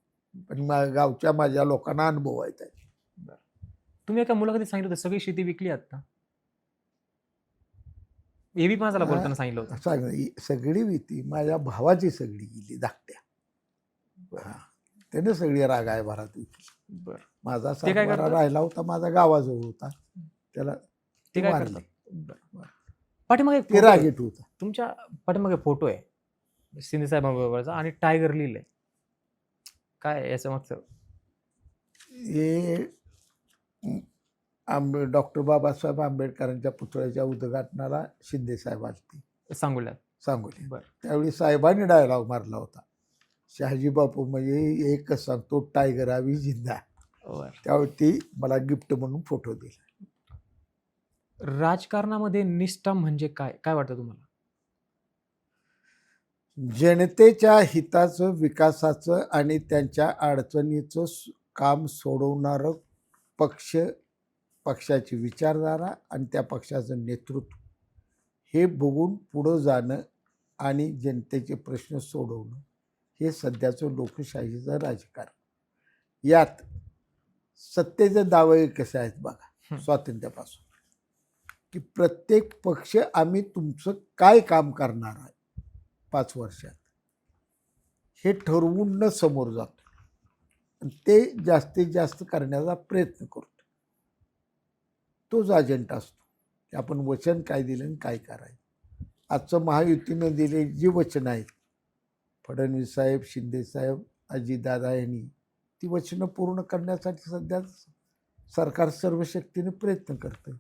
Speaker 2: पण गावच्या माझ्या लोकांना अनुभव आहे त्याचे.
Speaker 1: तुम्ही एका मुलाखतीत सांगितलं होतं सगळी शेती विकली आता. एबी माझ्याला बोलताना सांगितलं होतं.
Speaker 2: सगळी विती माझ्या भावाची सगळी गेली धाकट्या. हा, त्याने सगळी रागाय भरात विकली.
Speaker 1: बरं.
Speaker 2: माझा
Speaker 1: ते काय
Speaker 2: सातबारा
Speaker 1: करतात?
Speaker 2: राहिला होता, माझा गावाजवळ होता, त्याला
Speaker 1: ते काय
Speaker 2: मारले.
Speaker 1: करतात? पाठीमागे एक
Speaker 2: ते
Speaker 1: photo आहे.
Speaker 2: रागीट होता.
Speaker 1: तुमच्या पाठीमागे फोटो आहे शिंदे साहेबांबरोबरचा आणि टायगर लिहिलंय. काय आहे याचं मागचं?
Speaker 2: हे डॉक्टर बाबासाहेब आंबेडकरांच्या पुतळ्याच्या उद्घाटनाला शिंदे साहेब आलते
Speaker 1: सांगोल्यात.
Speaker 2: सांगोली.
Speaker 1: बरं.
Speaker 2: त्यावेळी साहेबांनी डायलॉग मारला होता, शहाजी बापू म्हणजे एकच सांगतो, टायगर आवी जिंदा.
Speaker 1: बरं.
Speaker 2: त्यावेळी ती मला गिफ्ट म्हणून फोटो दिला.
Speaker 1: राजकारणामध्ये निष्ठा म्हणजे काय काय वाटतं तुम्हाला?
Speaker 2: जनतेच्या हिताचं, विकासाचं आणि त्यांच्या अडचणीचं काम सोडवणारं पक्ष, पक्षाची विचारधारा आणि त्या पक्षाचं नेतृत्व हे बघून पुढं जाणं आणि जनतेचे प्रश्न सोडवणं हे सध्याचं लोकशाहीचं राजकारण. यात सत्तेचे दावे कसे आहेत बघा. स्वातंत्र्यापासून की प्रत्येक पक्ष आम्ही तुमचं काय काम करणार आहे 5 वर्षात हे ठरवून न समोर जातो आणि ते जास्तीत जास्त करण्याचा प्रयत्न करतो. तोच अजेंडा असतो की आपण वचन काय दिलं आणि काय करायचं. आजचं महायुतीनं दिले जी वचनं आहेत, फडणवीस साहेब, शिंदे साहेब, अजितदादा यांनी ती वचनं पूर्ण करण्यासाठी सध्या सरकार सर्व शक्तीने प्रयत्न करतं.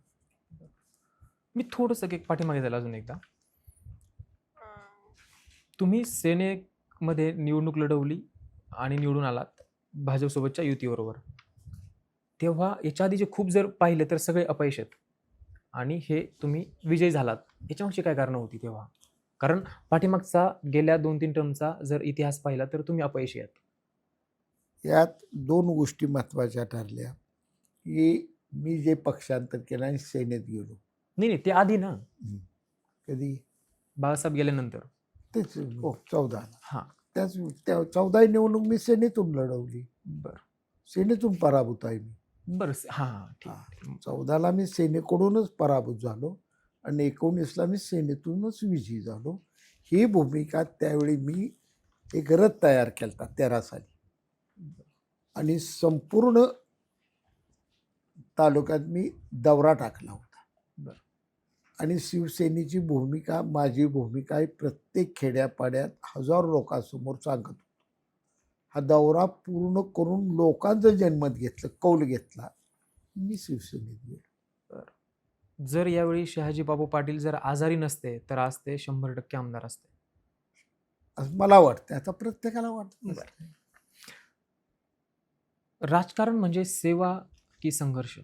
Speaker 1: मी थोडंसं एक पाठीमागे जायला अजून एकदा. तुम्ही सेनेमध्ये निवडणूक लढवली आणि निवडून आलात भाजपसोबतच्या युतीबरोबर. तेव्हा याच्या आधी जे खूप जर पाहिले तर सगळे अपयश आहेत आणि हे तुम्ही विजयी झालात. याच्यामागची काय कारणं होती तेव्हा? कारण पाठीमागचा गेल्या 2-3 टर्मचा जर इतिहास पाहिला तर तुम्ही अपयशी आहात.
Speaker 2: यात 2 गोष्टी महत्त्वाच्या ठरल्या की मी जे पक्षांतर केलं आणि सेनेत गेलो.
Speaker 1: नाही ते आधी ना,
Speaker 2: कधी
Speaker 1: बाळासाहेब गेल्यानंतर.
Speaker 2: तेच 14ला.
Speaker 1: हां.
Speaker 2: त्या 14 निवडणूक मी सेनेतून लढवली.
Speaker 1: बरं.
Speaker 2: सेनेतून पराभूत आहे मी.
Speaker 1: बरं. हां, ठीक.
Speaker 2: 14ला मी सेनेकडूनच पराभूत झालो आणि 19ला मी सेनेतूनच विजयी झालो. ही भूमिका त्यावेळी मी एक रथ तयार केला 13 साली आणि संपूर्ण तालुक्यात मी दौरा टाकला होता.
Speaker 1: बरं.
Speaker 2: आणि शिवसेनेची भूमिका, माझी भूमिका आहे प्रत्येक खेड्यापाड्यात हजारो लोकांसमोर सांगत होतो. हा दौरा पूर्ण करून लोकांचं जनमत घेतलं, कौल घेतला, मी शिवसेनेत गेलो.
Speaker 1: जर यावेळी शहाजी बापू पाटील जर आजारी नसते तर आज ते 100% आमदार असते.
Speaker 2: असं मला वाटतं. आता प्रत्येकाला वाटतं.
Speaker 1: राजकारण म्हणजे सेवा की संघर्ष?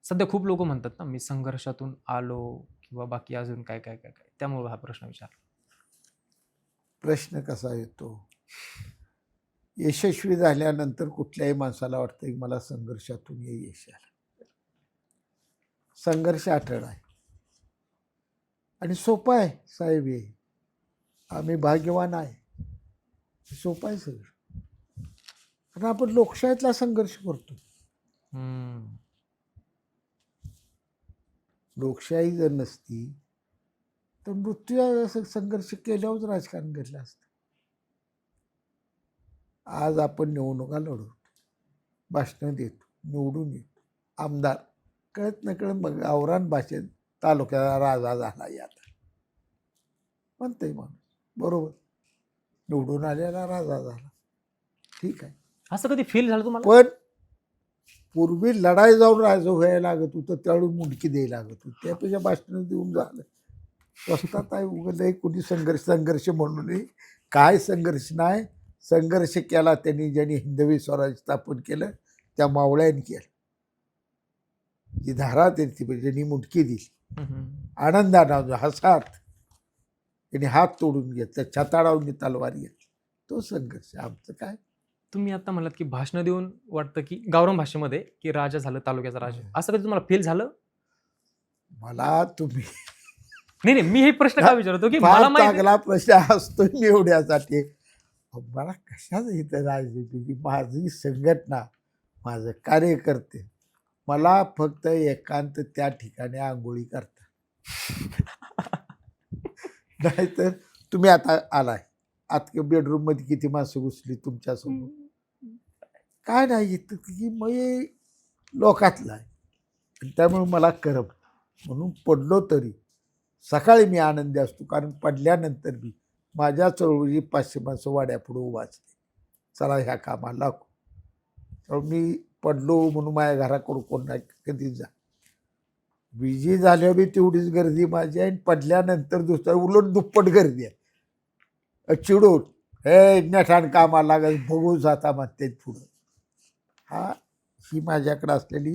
Speaker 1: सध्या खूप लोक म्हणतात ना, मी संघर्षातून आलो किंवा बाकी अजून काय काय काय काय, त्यामुळे हा प्रश्न विचारला.
Speaker 2: प्रश्न कसा येतो, यशस्वी झाल्यानंतर कुठल्याही माणसाला वाटतं की मला संघर्षातून यश आलं. संघर्ष अटळ आहे आणि सोपं आहे साहेब. हे आम्ही भाग्यवान आहे, सोपं आहे सगळं. कारण आपण लोकशाहीतला संघर्ष करतो. लोकशाही जर नसती तर मृत्यू संघर्ष केल्यावर राजकारण घडलं असतं. आज आपण निवडणुका लढवतो, भाषणं देतो, निवडून येतो, आमदार कळत नकळत मग गावरान भाषेत तालुक्याला राजा झाला आता म्हणतंय माणूस. बरोबर, निवडून आलेला राजा झाला, ठीक आहे.
Speaker 1: असं कधी फील झालं तुम्हाला?
Speaker 2: पण पूर्वी लढाई जाऊन राजा व्हायला लागत होतं, त्यावेळी मुंडकी द्यायला लागत होती. त्यापेक्षा भाषण देऊन झालं. स्वस्तात आहे उघडलंय कोणी संघर्ष म्हणून. काय संघर्ष नाही. संघर्ष केला त्यांनी, ज्यांनी हिंदवी स्वराज्य स्थापन केलं त्या मावळ्यांनी केलं. जी धारा त्यांची ज्यांनी मुंडकी दिली, आनंदानं हसात त्यांनी हात तोडून घेतला, छताडावून तलवार घेतली, तो संघर्ष. आमचं काय.
Speaker 1: तुम्ही आता म्हणलात की भाषण देऊन वाटतं की गावरान भाषेमध्ये की राजा झालं, तालुक्याचा राजा, असं कधी तुम्हाला फील झालं?
Speaker 2: मला तुम्ही
Speaker 1: नाही नाही, मी हे प्रश्न का विचारतो की
Speaker 2: फार
Speaker 1: मला माहिती
Speaker 2: चांगला प्रश्न असतो निवड्यासाठी. मला कशाच इथं राजनीती, माझी संघटना, माझं कार्यकर्ते, मला फक्त एकांत त्या ठिकाणी आंघोळी करता. नाहीतर तुम्ही आता आलाय आत बेडरूम मध्ये किती माणसं घुसली तुमच्यासमोर, काय नाही इथं की मी लोकातला आहे. आणि त्यामुळे मला करम म्हणून पडलो तरी सकाळी मी आनंदी असतो, कारण पडल्यानंतर मी माझ्या चळवळी 500 माणसं वाड्यापुढे उभा असते, चला ह्या कामाला लागू. त्यामुळे मी पडलो म्हणून माझ्या घराकडून कोण नाही कधीच जा. बिजी झाल्यावर बी तेवढीच गर्दी माझी आहे, आणि पडल्यानंतर दुसऱ्या उलट दुप्पट गर्दी आहे. चिडून हे नेठाण कामाला लागत बघू जाता म्हणते पुढं. ही माझ्याकडे असलेली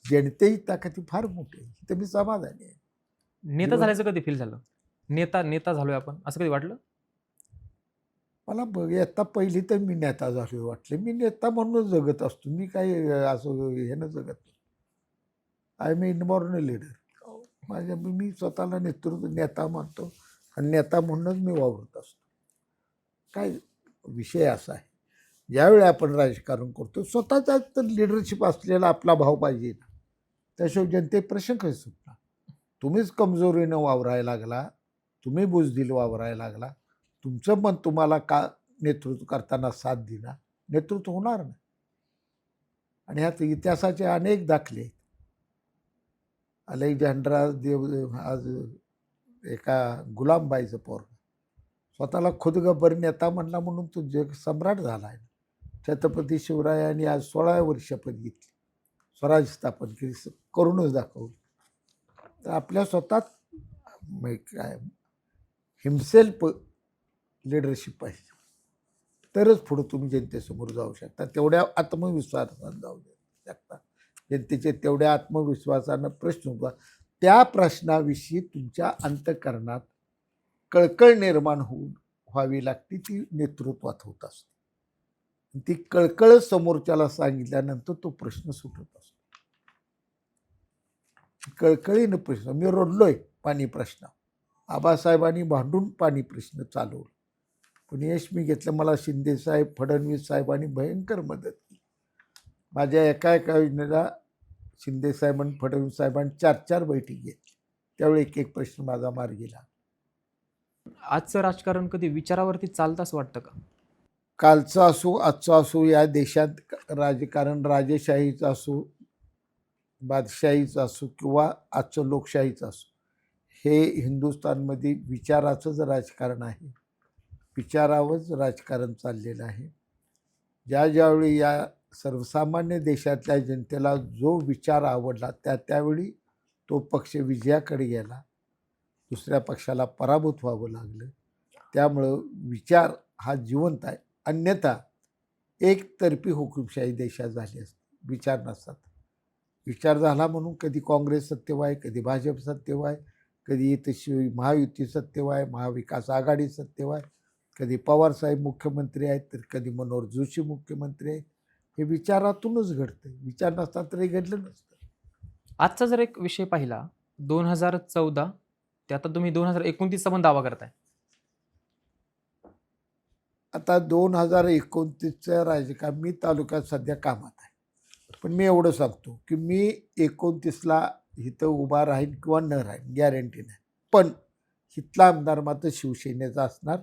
Speaker 2: जनतेची ताकद ही फार मोठी आहे, तर मी समाधानी आहे.
Speaker 1: नेता झाल्याचं कधी फील झालं? नेता नेता झालोय आपण असं कधी वाटलं?
Speaker 2: मला आता पहिली तर मी नेता झालो वाटले. मी नेता म्हणूनच जगत असतो, मी काही असं हे न जगत नाही. I am inborn leader. मी स्वतःला नेता मानतो, आणि नेता म्हणूनच मी वावरत असतो. काय विषय असा आहे, ज्यावेळी आपण राजकारण करतो स्वतःचा तर लिडरशिप असलेला आपला भाव पाहिजे ना, त्याशिवाय जनते प्रश्न कसे सुटणार? तुम्हीच कमजोरीनं वावरायला लागला, तुम्ही बुजदिल वावरायला लागला, तुमचं मन तुम्हाला का नेतृत्व करताना साथ देणार, नेतृत्व होणार नाही. आणि ह्यात इतिहासाचे अनेक दाखले आहेत. अलेक्झांड्रा आज एका गुलामबाईचं पोरग स्वतःला खुदगब्बर नेता म्हणला म्हणून तो जग सम्राट झाला आहे. छत्रपती शिवरायांनी आज 16 वर्ष शपथ घेतली, स्वराज्य स्थापन केली, करूनच दाखवलं. तर आपल्या स्वतः काय हिमसेल्फ लिडरशिप पाहिजे, तरच पुढे तुम्ही जनतेसमोर जाऊ शकता, तेवढ्या आत्मविश्वासानं जाऊ शकता. जनतेचे तेवढ्या आत्मविश्वासानं प्रश्न होता, त्या प्रश्नाविषयी तुमच्या अंतःकरणात कळकळ निर्माण व्हावी लागते, ती नेतृत्वात होत असते. ती कळकळ समोरच्याला सांगितल्यानंतर तो प्रश्न सुटत असतो. कळकळीनं प्रश्न, मी रडलोय पाणी प्रश्न, आबासाहेबांनी भांडून पाणी प्रश्न चालवलं, पण यश मी घेतलं. मला शिंदेसाहेब, फडणवीस साहेबांनी भयंकर मदत केली. माझ्या एका योजनेला शिंदेसाहेब आणि फडणवीस साहेबांनी 4-4 बैठकी घेतली, त्यावेळी एक प्रश्न माझा मार्गी गेला.
Speaker 1: आजचं राजकारण कधी विचारावरती चालतं असं वाटतं का?
Speaker 2: कालचं असो आजचं असो, या देशात राजकारण राजेशाहीचं असो, बादशाहीचं असो, किंवा आजचं लोकशाहीचं असो, हे हिंदुस्थानमध्ये विचाराचंच राजकारण आहे. विचारावरच राजकारण चाललेलं आहे. ज्यावेळी या सर्वसामान्य देशातल्या जनतेला जो विचार आवडला त्यावेळी तो पक्ष विजयाकडे गेला, दुसऱ्या पक्षाला पराभूत व्हावं लागलं. त्यामुळं विचार हा जिवंत आहे. अन्यथा एकतर्फी हुकुमशाही देशात झाली असते, विचार नसतात. विचार झाला म्हणून कधी काँग्रेस सत्तेवर आहे, कधी भाजप सत्तेवर आहे, कधी इथं महायुती सत्तेवर आहे, महाविकास आघाडी सत्तेवर आहे, कधी पवारसाहेब मुख्यमंत्री आहेत, तर कधी मनोहर जोशी मुख्यमंत्री आहेत. हे विचारातूनच घडतं, विचार नसतात तर हे घडलं नसतं.
Speaker 1: आजचा जर एक विषय पाहिला 2014 ते आता तुम्ही 2029चा पण दावा करताय.
Speaker 2: आता 2029चं राजकारण, मी तालुक्यात सध्या कामात आहे, पण मी एवढं सांगतो की मी 29ला इथं उभा राहीन किंवा न राहीन गॅरंटी नाही, पण इथला आमदार मात्र शिवसेनेचा असणार.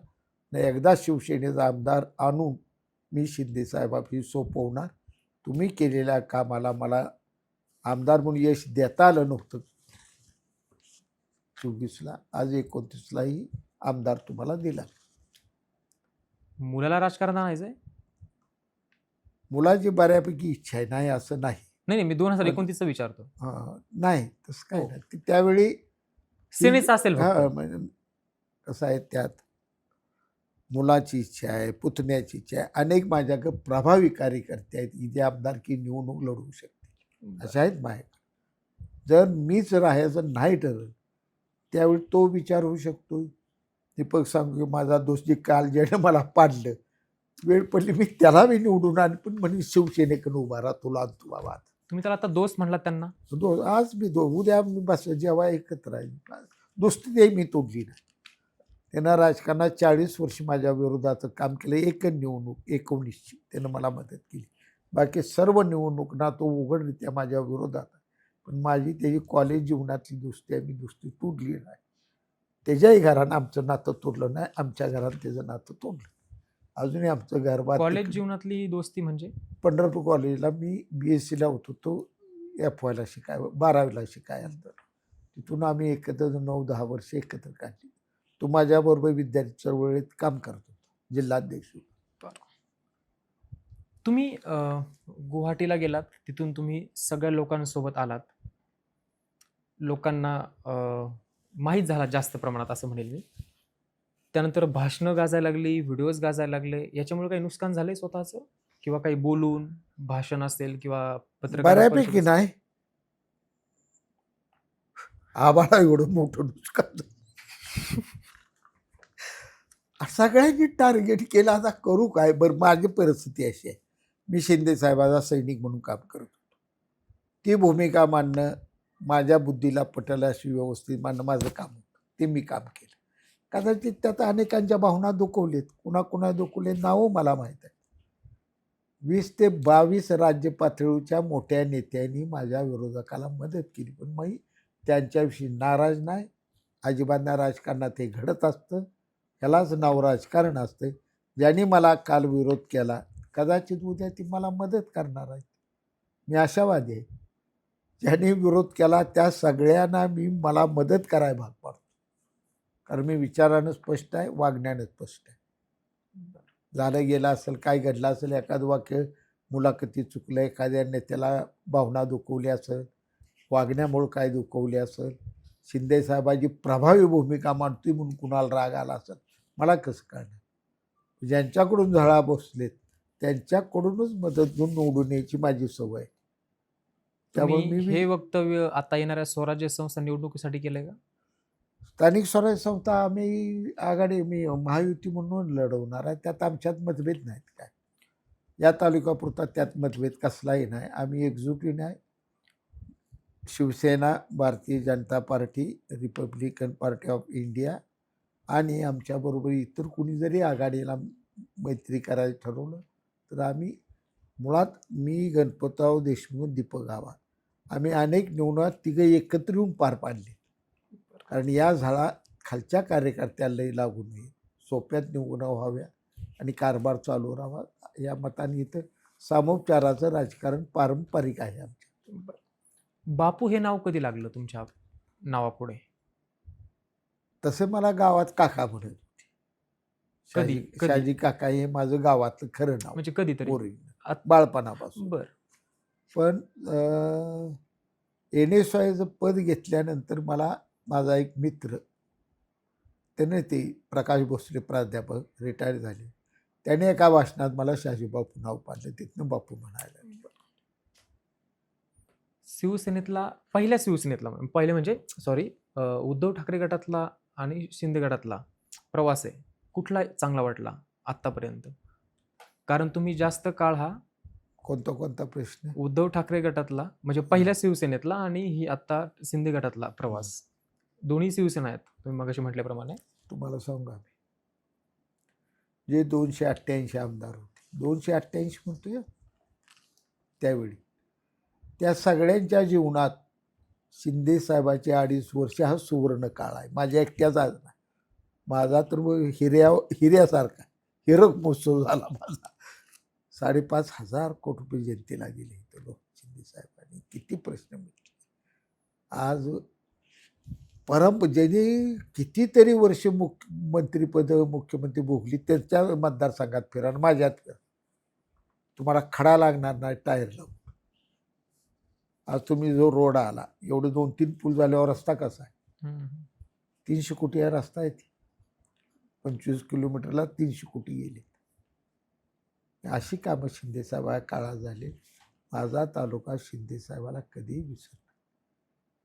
Speaker 2: नाही, एकदा शिवसेनेचा आमदार आणून मी शिंदेसाहेबांशी सोपवणार. तुम्ही केलेल्या कामाला मला आमदार म्हणून यश देता आलं नव्हतं 24ला, आज 29लाही आमदार तुम्हाला दिला.
Speaker 1: मुलाला राजकारण आणायचंय?
Speaker 2: मुलाची बऱ्यापैकी इच्छा आहे, नाही असं नाही.
Speaker 1: नाही मी 2029चं विचारतो.
Speaker 2: नाही तसं काय नाही, त्यावेळी
Speaker 1: सेनेचं असेल फक्त.
Speaker 2: म्हणजे कसं आहे, त्यात मुलाची इच्छा आहे, पुतण्याची इच्छा आहे, अनेक माझ्याकडे प्रभावी कार्यकर्ते आहेत की जे आमदारकी निवडणूक लढवू शकते, असे आहेत माझ्याकडे. जर मीच राहायचं नाही ठरलं त्यावेळी तो विचार होऊ शकतो. दीपक सांगू की माझा दोस्त जे काल ज्याने मला पाडलं, वेळ पडली मी त्याला मी निवडून आण, पण म्हणजे शिवसेनेकडून उभा राहा, तुला बाबा.
Speaker 1: तुम्ही त्याला आता दोस्त म्हणलात त्यांना?
Speaker 2: आज मी उद्या मी बस जेव्हा एकत्र आहे, दोस्ती ते मी तोडली नाही. त्यानं राजकारणात 40 वर्ष माझ्या विरोधाचं काम केलं. एक निवडणूक 19ची त्यानं मला मदत केली. बाकी सर्व निवडणुकांना तो उघडरित्या माझ्या विरोधात आहे. पण माझी त्याची कॉलेज जीवनातली दोस्ती आहे, मी दोस्ती तोडली नाही. त्याच्याही घरानं आमचं नातं तोडलं नाही, आमच्या घरानं त्याचं नातं तोडलं. अजूनही आमचं घर
Speaker 1: कॉलेज जीवनातली दोस्ती म्हणजे
Speaker 2: पंढरपूर कॉलेजला मी BSc ला होतो, तो FYला शिकाय 12वीला शिकायला. तिथून आम्ही एकत्र 9-10 वर्ष एकत्र काढली. तो माझ्याबरोबर विद्यार्थी चळवळीत काम करत होता, जिल्हाध्यक्ष.
Speaker 1: तुम्ही गुवाहाटीला गेलात, तिथून तुम्ही सगळ्या लोकांसोबत आलात, लोकांना माहीत झाला जास्त प्रमाणात असं म्हणेल मी. त्यानंतर भाषणं गाजायला लागली, व्हिडिओज गाजायला लागले. याच्यामुळे काही नुकसान झालंय स्वतःचं, किंवा काही बोलून भाषण असेल किंवा पत्रकार
Speaker 2: बऱ्यापैकी नाही. आम्हाला एवढं मोठं नुकसान सगळ्यांनी टार्गेट केलं. आता करू काय? बरं, माझी परिस्थिती अशी आहे, मी शिंदे साहेबाचा सैनिक म्हणून काम करत होतो. ती भूमिका मांडणं माझ्या बुद्धीला पटेल अशी व्यवस्थित मांडणं माझं काम होतं. ते मी काम केलं. कदाचित त्यात अनेकांच्या भावना दुखवलेत, कुणा दुखवले नावं मला माहीत आहे. 20 ते 22 राज्य पातळीच्या मोठ्या नेत्यांनी माझ्या विरोधकाला मदत केली, पण मी त्यांच्याविषयी नाराज नाही, अजिबात नाही. राजकारणात हे घडत असतं, ह्यालाच नाव राजकारण असतं. ज्यांनी मला काल विरोध केला, कदाचित उद्या ती मला मदत करणार आहेत. मी आशावादी आहे. ज्यांनी विरोध केला त्या सगळ्यांना मला मदत करायला भाग पाडतो, कारण मी विचारानं स्पष्ट आहे, वागण्यानं स्पष्ट आहे. झालं गेलं असेल, काय घडलं असेल, एखादं वाक्य मुलाखती चुकलं, एखाद्या नेत्याला भावना दुखवली असेल, वागण्यामुळं काय दुखवली असेल, शिंदे साहेबांची प्रभावी भूमिका मांडतोय म्हणून कुणाला राग आला असेल, मला कसं कळणार? ज्यांच्याकडून झळा बसलेत त्यांच्याकडूनच मदत घेऊन निवडून यायची माझी सवय आहे. त्यामुळे
Speaker 1: तुम्ही हे वक्तव्य आता येणाऱ्या स्वराज्य संस्था निवडणुकीसाठी केलंय का?
Speaker 2: स्थानिक स्वराज्य संस्था आम्ही आघाडी, मी महायुती म्हणून लढवणार आहे. त्यात आमच्यात मतभेद नाहीत. काय या तालुक्यापुरता त्यात मतभेद कसलाही नाही. आम्ही एकजुटीने आहे. Shiv Sena, Bharatiya Janata Party, Republican Party of India आणि आमच्याबरोबर इतर कुणी जरी आघाडीला मैत्री करायचं ठरवलं तर आम्ही, मुळात मी, गणपतराव देशमुख, दीपक गावात, आम्ही अनेक निवडणुका तिघे एकत्र येऊन पार पाडले. कारण या झाडा खालच्या कार्यकर्त्यालाही लागून नये, सोप्यात निवडणुका व्हाव्या आणि कारभार चालू राहावा, या मताने इथं सामोपचाराचं राजकारण पारंपरिक आहे आमच्या.
Speaker 1: बापू हे नाव कधी लागलं तुमच्या नावापुढे?
Speaker 2: तसं मला गावात काका म्हणत होते.
Speaker 1: कधी?
Speaker 2: शाजी काका हे माझं गावातलं खरं नाव,
Speaker 1: म्हणजे कधीतरी
Speaker 2: ओरिजिनल, बाळपणापासून.
Speaker 1: बर.
Speaker 2: पण NSYचं पद घेतल्यानंतर मला माझा एक मित्र, त्याने, ते प्रकाश भोसले प्राध्यापक, रिटायर झाले, त्याने एका भाषणात मला शाजी बापू नाव पाडलं. तिथनं बापू म्हणायला.
Speaker 1: शिवसेनेतला, पहिल्या शिवसेनेतला, पहिले म्हणजे सॉरी, उद्धव ठाकरे गटातला आणि शिंदे गटातला प्रवास आहे, कुठला चांगला वाटला आतापर्यंत? कारण तुम्ही जास्त काळ हा,
Speaker 2: कोणता प्रश्न?
Speaker 1: उद्धव ठाकरे गटातला म्हणजे पहिल्या शिवसेनेतला आणि ही आता शिंदे गटातला प्रवास, दोन्ही शिवसेना आहेत तुम्ही मगाशी म्हटल्याप्रमाणे.
Speaker 2: तुम्हाला सांगा, जे 288 आमदार होते, 288 म्हणतोय त्यावेळी, त्या सगळ्यांच्या जीवनात शिंदे साहेबाचे 2.5 वर्ष हा सुवर्ण काळ आहे. माझ्या एकट्याचा नाही, माझा तर हिऱ्यासारखा हिरक महोत्सव झाला माझा. 5,500 कोटी रुपये जनतेला दिले इथं लोक. शिंदे साहेबांनी किती प्रश्न मिटले. आज ज्यांनी कितीतरी वर्ष मंत्रिपद, मुख्यमंत्री भोगली, त्यांच्या मतदारसंघात फिरा, माझ्यात फिरा, तुम्हाला खडा लागणार नाही टायर लावून. आज तुम्ही जो रोड आला, एवढे 2-3 पूल झाल्यावर रस्ता कसा आहे? 300 कोटी हा रस्ता आहे. 25 किलोमीटरला 300 कोटी गेले. अशी कामं शिंदेसाहेब काळात झाले. माझा तालुका शिंदेसाहेबाला कधीही विसरला.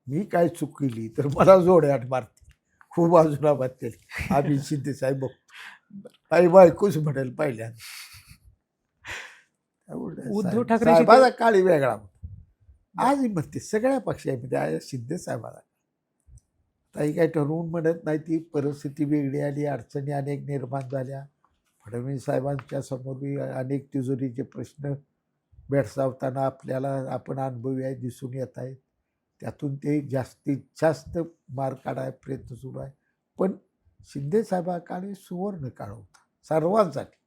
Speaker 2: मी काय चूक केली तर मला जोड्यात मारते, खूप बाजूला बांधते, आम्ही शिंदेसाहेब बघतो, आई बायकोच म्हणेल पहिल्यांदा.
Speaker 1: उद्धव ठाकरे
Speaker 2: साहेबाचा काळी वेगळा होता. आज म्हणते सगळ्या पक्षामध्ये आहे शिंदे साहेबाला. काही काही ठरवून म्हणत नाही, ती परिस्थिती वेगळी आली, अडचणी अनेक निर्माण झाल्या. फडणवीस साहेबांच्या समोर बी अनेक तिजोरीचे प्रश्न भेडसावताना आपल्याला आपण अनुभवी आहे, दिसून येत आहेत. त्यातून ते जास्तीत जास्त मार्ग काढायला प्रयत्न सुरू आहे. पण शिंदे साहेबांकडे सुवर्ण काळ होता सर्वांसाठी.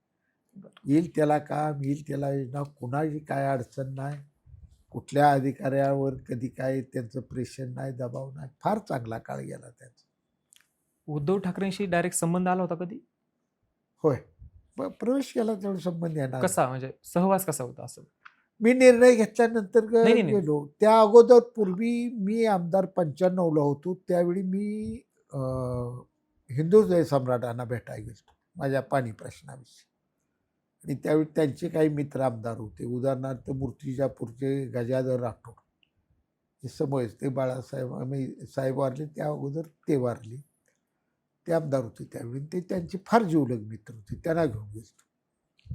Speaker 2: येईल त्याला काम, येईल त्याला योजना, कुणाची काय अडचण नाही, कुठल्या अधिकाऱ्यावर कधी काय त्यांचं प्रेशर नाही, दबाव नाही. फार चांगला काळ गेला त्यांचा.
Speaker 1: उद्धव ठाकरेंशी डायरेक्ट संबंध आला होता कधी?
Speaker 2: होय, प्रवेश केला तेवढं संबंध येणार.
Speaker 1: कसा, म्हणजे सहवास कसा होता असं?
Speaker 2: मी निर्णय घेतल्यानंतर
Speaker 1: नाही.
Speaker 2: गेलो. त्या अगोदर पूर्वी मी आमदार 95ला होतो, त्यावेळी मी हिंदू सम्राटांना भेटायला गेलो माझ्या पाणी प्रश्नाविषयी. आणि त्यावेळी त्यांचे काही मित्र आमदार होते, उदाहरणार्थ मूर्तिजापूरचे गजाधर राठोड, हे समोरच ते बाळासाहेब साहेब वारले त्या अगोदर ते वारले, ते आमदार होते त्यावेळी. ते त्यांचे फार जीवलग मित्र होते, त्यांना घेऊन गेलो.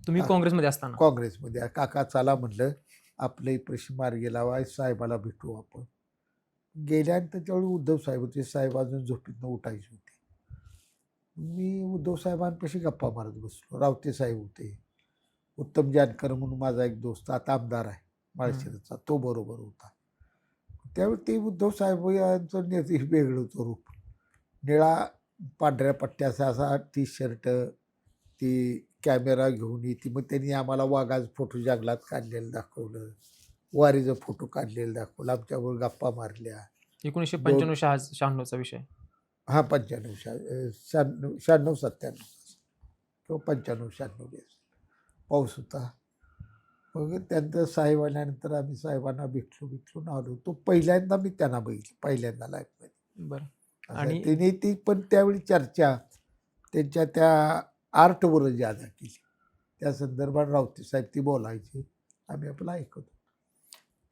Speaker 1: तुम्ही काँग्रेसमध्ये असताना?
Speaker 2: काँग्रेसमध्ये. काका चला म्हणलं, आपले प्रश्न मार्गी लावा, साहेबाला भेटू आपण. गेल्यानंतर त्यावेळी उद्धव साहेब होते, साहेब अजून झोपीतनं उठायचे होते. मी उद्धव साहेबांपाशी गप्पा मारत बसलो. रावते साहेब होते, उत्तम जानकर म्हणून माझा एक दोस्त आता आमदार आहे माळशिरसचा, तो बरोबर होता. त्यावेळी ते उद्धव साहेब यांचं वेगळं होतं रूप. निळा पांढऱ्या पट्ट्याचा असा टी शर्ट, ती कॅमेरा घेऊन येते. मग त्यांनी आम्हाला वाघाचं फोटो जंगलात काढलेलं दाखवलं, वारीचं फोटो काढलेलं दाखवलं, आमच्याबरोबर गप्पा मारल्या.
Speaker 1: 1995-96चा विषय.
Speaker 2: हा 96 97 किंवा 95-96 पाऊस होता. मग त्यानंतर साहेब आल्यानंतर आम्ही साहेबांना भेटलो आलो. तो पहिल्यांदा मी त्यांना बघितलं, पहिल्यांदा लाईफमध्ये.
Speaker 1: बरं.
Speaker 2: आणि त्यांनी ती पण त्यावेळी चर्चा त्यांच्या त्या आर्टवर ज्यादा केली, त्या संदर्भात रावते साहेब ती बोलायचे, आम्ही आपलं ऐकतो.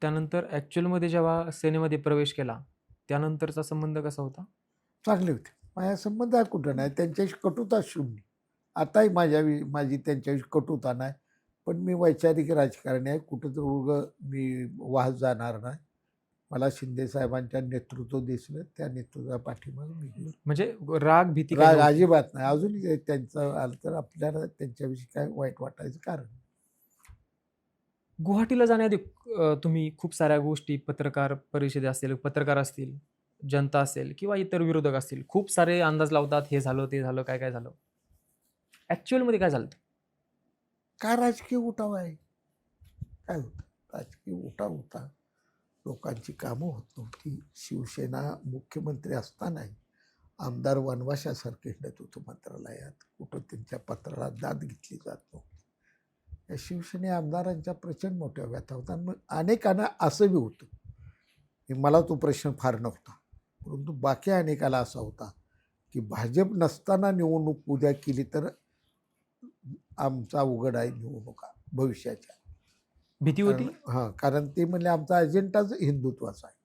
Speaker 1: त्यानंतर ॲक्च्युअलमध्ये जेव्हा सेनेमध्ये प्रवेश केला त्यानंतरचा संबंध कसा होता?
Speaker 2: चांगले होते. माझ्या संबंध कुठं नाही, त्यांच्याशी कटुता शून्य. आताही माझी त्यांच्याशी कटुता नाही, पण मी वैचारिक राजकारणी आहे, कुठं तर उगं मी वाहत जाणार नाही. मला शिंदे साहेबांच्या नेतृत्व दिसलं, त्या नेतृत्वा पाठीमागे मी गेलो.
Speaker 1: म्हणजे राग भीती काही
Speaker 2: राग
Speaker 1: नव्हती?
Speaker 2: अजिबात नाही. अजूनही त्यांचं आलं तर आपल्याला त्यांच्याविषयी काय वाईट वाटायचं कारण.
Speaker 1: गुवाहाटीला जाण्याआधी तुम्ही खूप साऱ्या गोष्टी, पत्रकार परिषदे असतील, पत्रकार असतील, जनता असेल किंवा इतर विरोधक असतील, खूप सारे अंदाज लावतात, हे झालं ते झालं, काय काय झालं. ॲक्च्युअलमध्ये काय झालं?
Speaker 2: काय राजकीय उठाव आहे? काय होतं? राजकीय उठाव होता, लोकांची कामं होत नव्हती. शिवसेना मुख्यमंत्री असतानाही आमदार वनवाशासारखे हिंडत होतो मंत्रालयात, कुठं त्यांच्या पत्राला दाद घेतली जात नव्हती. या शिवसेने आमदारांच्या प्रचंड मोठ्या व्यथा होत्या. मग अनेकांना असं बी होतं, की मला तो प्रश्न फार नव्हता, परंतु बाकी अनेकाला असा होता की भाजप नसताना निवडणूक उद्या केली तर आमचा उघड आहे निवडणुका भविष्याच्या.
Speaker 1: भीती होती?
Speaker 2: हां, कारण ते म्हणले आमचा अजेंडाच हिंदुत्वाचा आहे,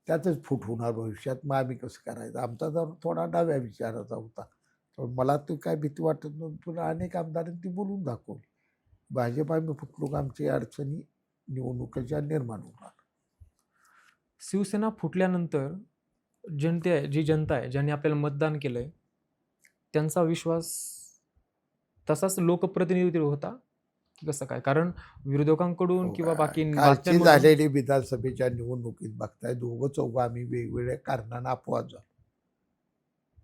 Speaker 2: त्यातच फूट होणार भविष्यात, मग आम्ही कसं करायचं. आमचा जर थोडा डाव्या विचाराचा होता, तर मला तो काय भीती वाटत नव्हती. पुन्हा अनेक आमदारांनी ती बोलून दाखवली, भाजप आम्ही फुटलो का आमची अडचणी निवडणुकीच्या निर्माण होणार.
Speaker 1: शिवसेना फुटल्यानंतर जी जनता आहे, ज्यांनी आपल्याला मतदान केलंय, त्यांचा विश्वास तसाच लोकप्रतिनिधीवर होता की कसं काय? कारण विरोधकांकडून किंवा बाकी
Speaker 2: कालची
Speaker 1: बातम्यांमधून
Speaker 2: झालेली विधानसभेच्या निवडणुकीत बघताय, दोघं चौघं आम्ही वेगवेगळ्या कारणानं अपवाद झालो.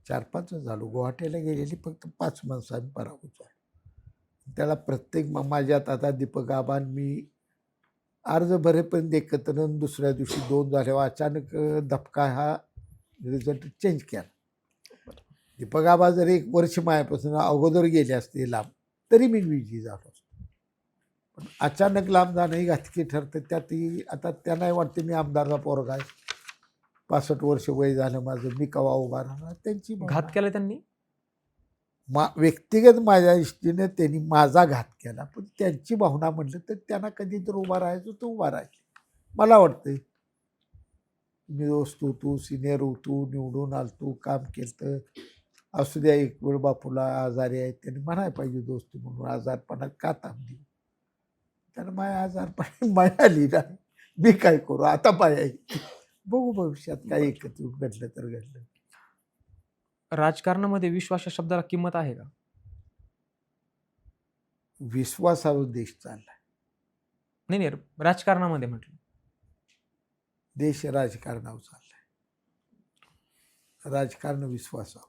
Speaker 2: 4-5 झालो. गुवाहाटीला गेलेली फक्त 5 माणसं आम्ही पराभूत झालो. त्याला प्रत्येक माझ्यात आता दीपक आबान मी अर्ज भरेपर्यंत एकत्र, दुसऱ्या दिवशी 2 झाल्यावर अचानक धपका हा रिझल्ट चेंज केला. दीपक आबा जर 1 वर्ष माझ्यापासून अगोदर गेले असते लांब, तरी मी विजयी झालो असतो. पण अचानक लांब जाणं ही घातकी ठरतं. त्यातही आता त्यांनाही वाटते मी आमदारचा पोरगा आहे, 65 वर्ष वय झालं माझं, मी कवा उभा राहणार. त्यांची
Speaker 1: घात केला त्यांनी.
Speaker 2: व्यक्तिगत माझ्या दृष्टीने त्यांनी माझा घात केला, पण त्यांची भावना म्हटलं तर त्यांना कधी तर उभा राहायचं तर उभा राहायचे. मला वाटतंय मी दोस्त होतो, सिनियर होतो, निवडून आलतो, काम केलं, असू द्या एक वेळ बापूला आजारी आहे, त्यांनी म्हणायला पाहिजे दोस्ती म्हणून, आजारपणात का थांबली. त्यानं माझ्या आजारपणात माया आली नाही, मी काय करू आता. पाय बघू भविष्यात काय एकत्र घडलं तर घडलं.
Speaker 1: राजकारणामध्ये विश्वास या शब्दाला किंमत आहे का?
Speaker 2: विश्वासावर देश चाललाय.
Speaker 1: नाही नाही, राजकारणामध्ये म्हटलं.
Speaker 2: देश राजकारणावर चाललाय. राजकारण विश्वासावर.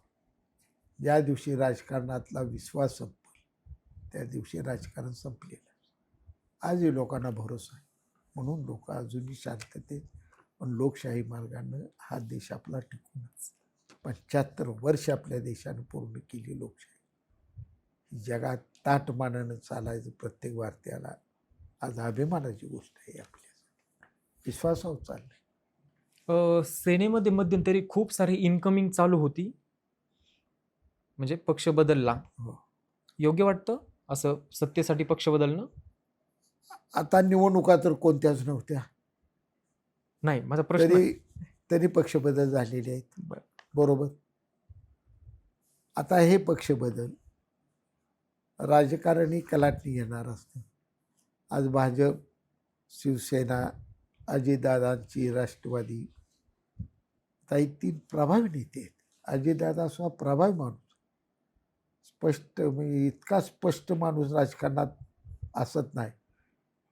Speaker 2: ज्या दिवशी राजकारणातला विश्वास संपल त्या दिवशी राजकारण संपलेलं. आजही लोकांना भरोसा आहे, म्हणून लोक अजूनही शांततेत पण लोकशाही मार्गानं हा देश आपला टिकूनच 75 वर्ष आपल्या देशानं पूर्ण केली लोकशाही. जगात ताटमानानं चालायचं प्रत्येक भारतीयाला आज अभिमानाची गोष्ट आहे. आपल्या विश्वासावर चाललंय.
Speaker 1: सेनेमध्ये मध्यंतरी खूप सारी इनकमिंग चालू होती, म्हणजे पक्ष बदलला.
Speaker 2: हो.
Speaker 1: योग्य वाटतं असं सत्तेसाठी पक्ष बदलणं?
Speaker 2: आता निवडणुका तर कोणत्याच नव्हत्या,
Speaker 1: नाही, माझा प्रश्न
Speaker 2: तरी पक्ष बदल झालेले आहेत.
Speaker 1: बरं.
Speaker 2: बरोबर. आता हे पक्ष बदल राजकारणी कलाटणी येणार असतं. आज भाजप, शिवसेना, अजितदादांची राष्ट्रवादी, काही 3 प्रभावी नेते आहेत. अजितदादा असा प्रभावी माणूस, स्पष्ट, म्हणजे इतका स्पष्ट माणूस राजकारणात असत नाही,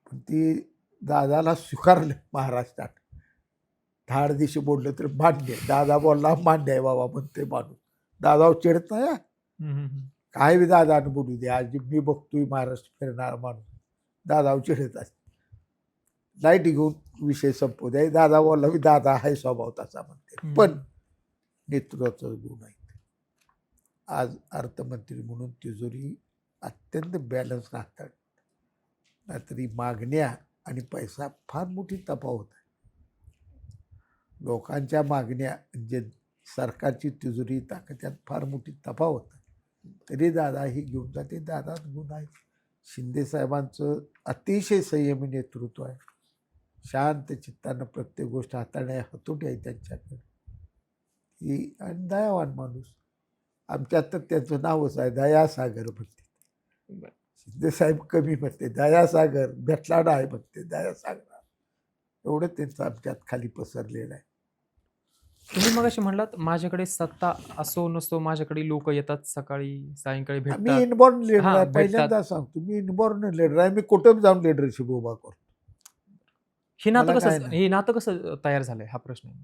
Speaker 2: पण ती दादाला स्वीकारलं महाराष्ट्रात. धाडदिशी बोललं तर मान्य, दादा बोलला मान्य आहे बाबा म्हणते माणूस. दादावर चिडत नाही. काय बी दादानं बोलू दे. आज मी बघतोय महाराष्ट्र फिरणार माणूस दादावर चिडत असते. लाईट घेऊन विषय संपू द्या. दादा बोलला मी दादा आहे स्वभाव तसा म्हणते, पण नेतृत्वाचा गुण आहे. आज अर्थमंत्री म्हणून तिजोरी अत्यंत बॅलन्स राहतात. नाहीतरी मागण्या आणि पैसा फार मोठी तफावत आहे. लोकांच्या मागण्या म्हणजे सरकारची तिजोरी ताकद यात फार मोठी तफावत आहे. तरी दादा ही घेऊन जाते. दादाच गुण आहे. शिंदे साहेबांचं अतिशय संयमी नेतृत्व आहे. शांत चित्तानं प्रत्येक गोष्ट हाताळण्या हतोटी आहे त्यांच्याकडे. ही आणि दयावान माणूस. आमच्यात तर त्याचं नावच आहे दयासागर म्हणते. शिंदे साहेब कमी म्हणते दयासागर, भेटला आहे म्हणते दयासागर. एवढं त्यांचं आमच्यात खाली पसरलेलं आहे.
Speaker 1: तुम्ही मगाशी म्हणलात माझ्याकडे सत्ता असो नसो माझ्याकडे लोक येतात सकाळी सायंकाळी
Speaker 2: मी
Speaker 1: भेटतात.
Speaker 2: इनबॉर्न लीडर
Speaker 1: हां,
Speaker 2: आहे.
Speaker 1: भेटतात.
Speaker 2: पहिल्यांदा सांगतो, मी इनबॉर्न लीडर आहे. मी कुठं जाऊन लिडरशिप उभा करतो.
Speaker 1: हे नातं
Speaker 2: मला काय
Speaker 1: कसं
Speaker 2: नाही.
Speaker 1: हे नातं कसं तयार झालंय हा प्रश्न आहे.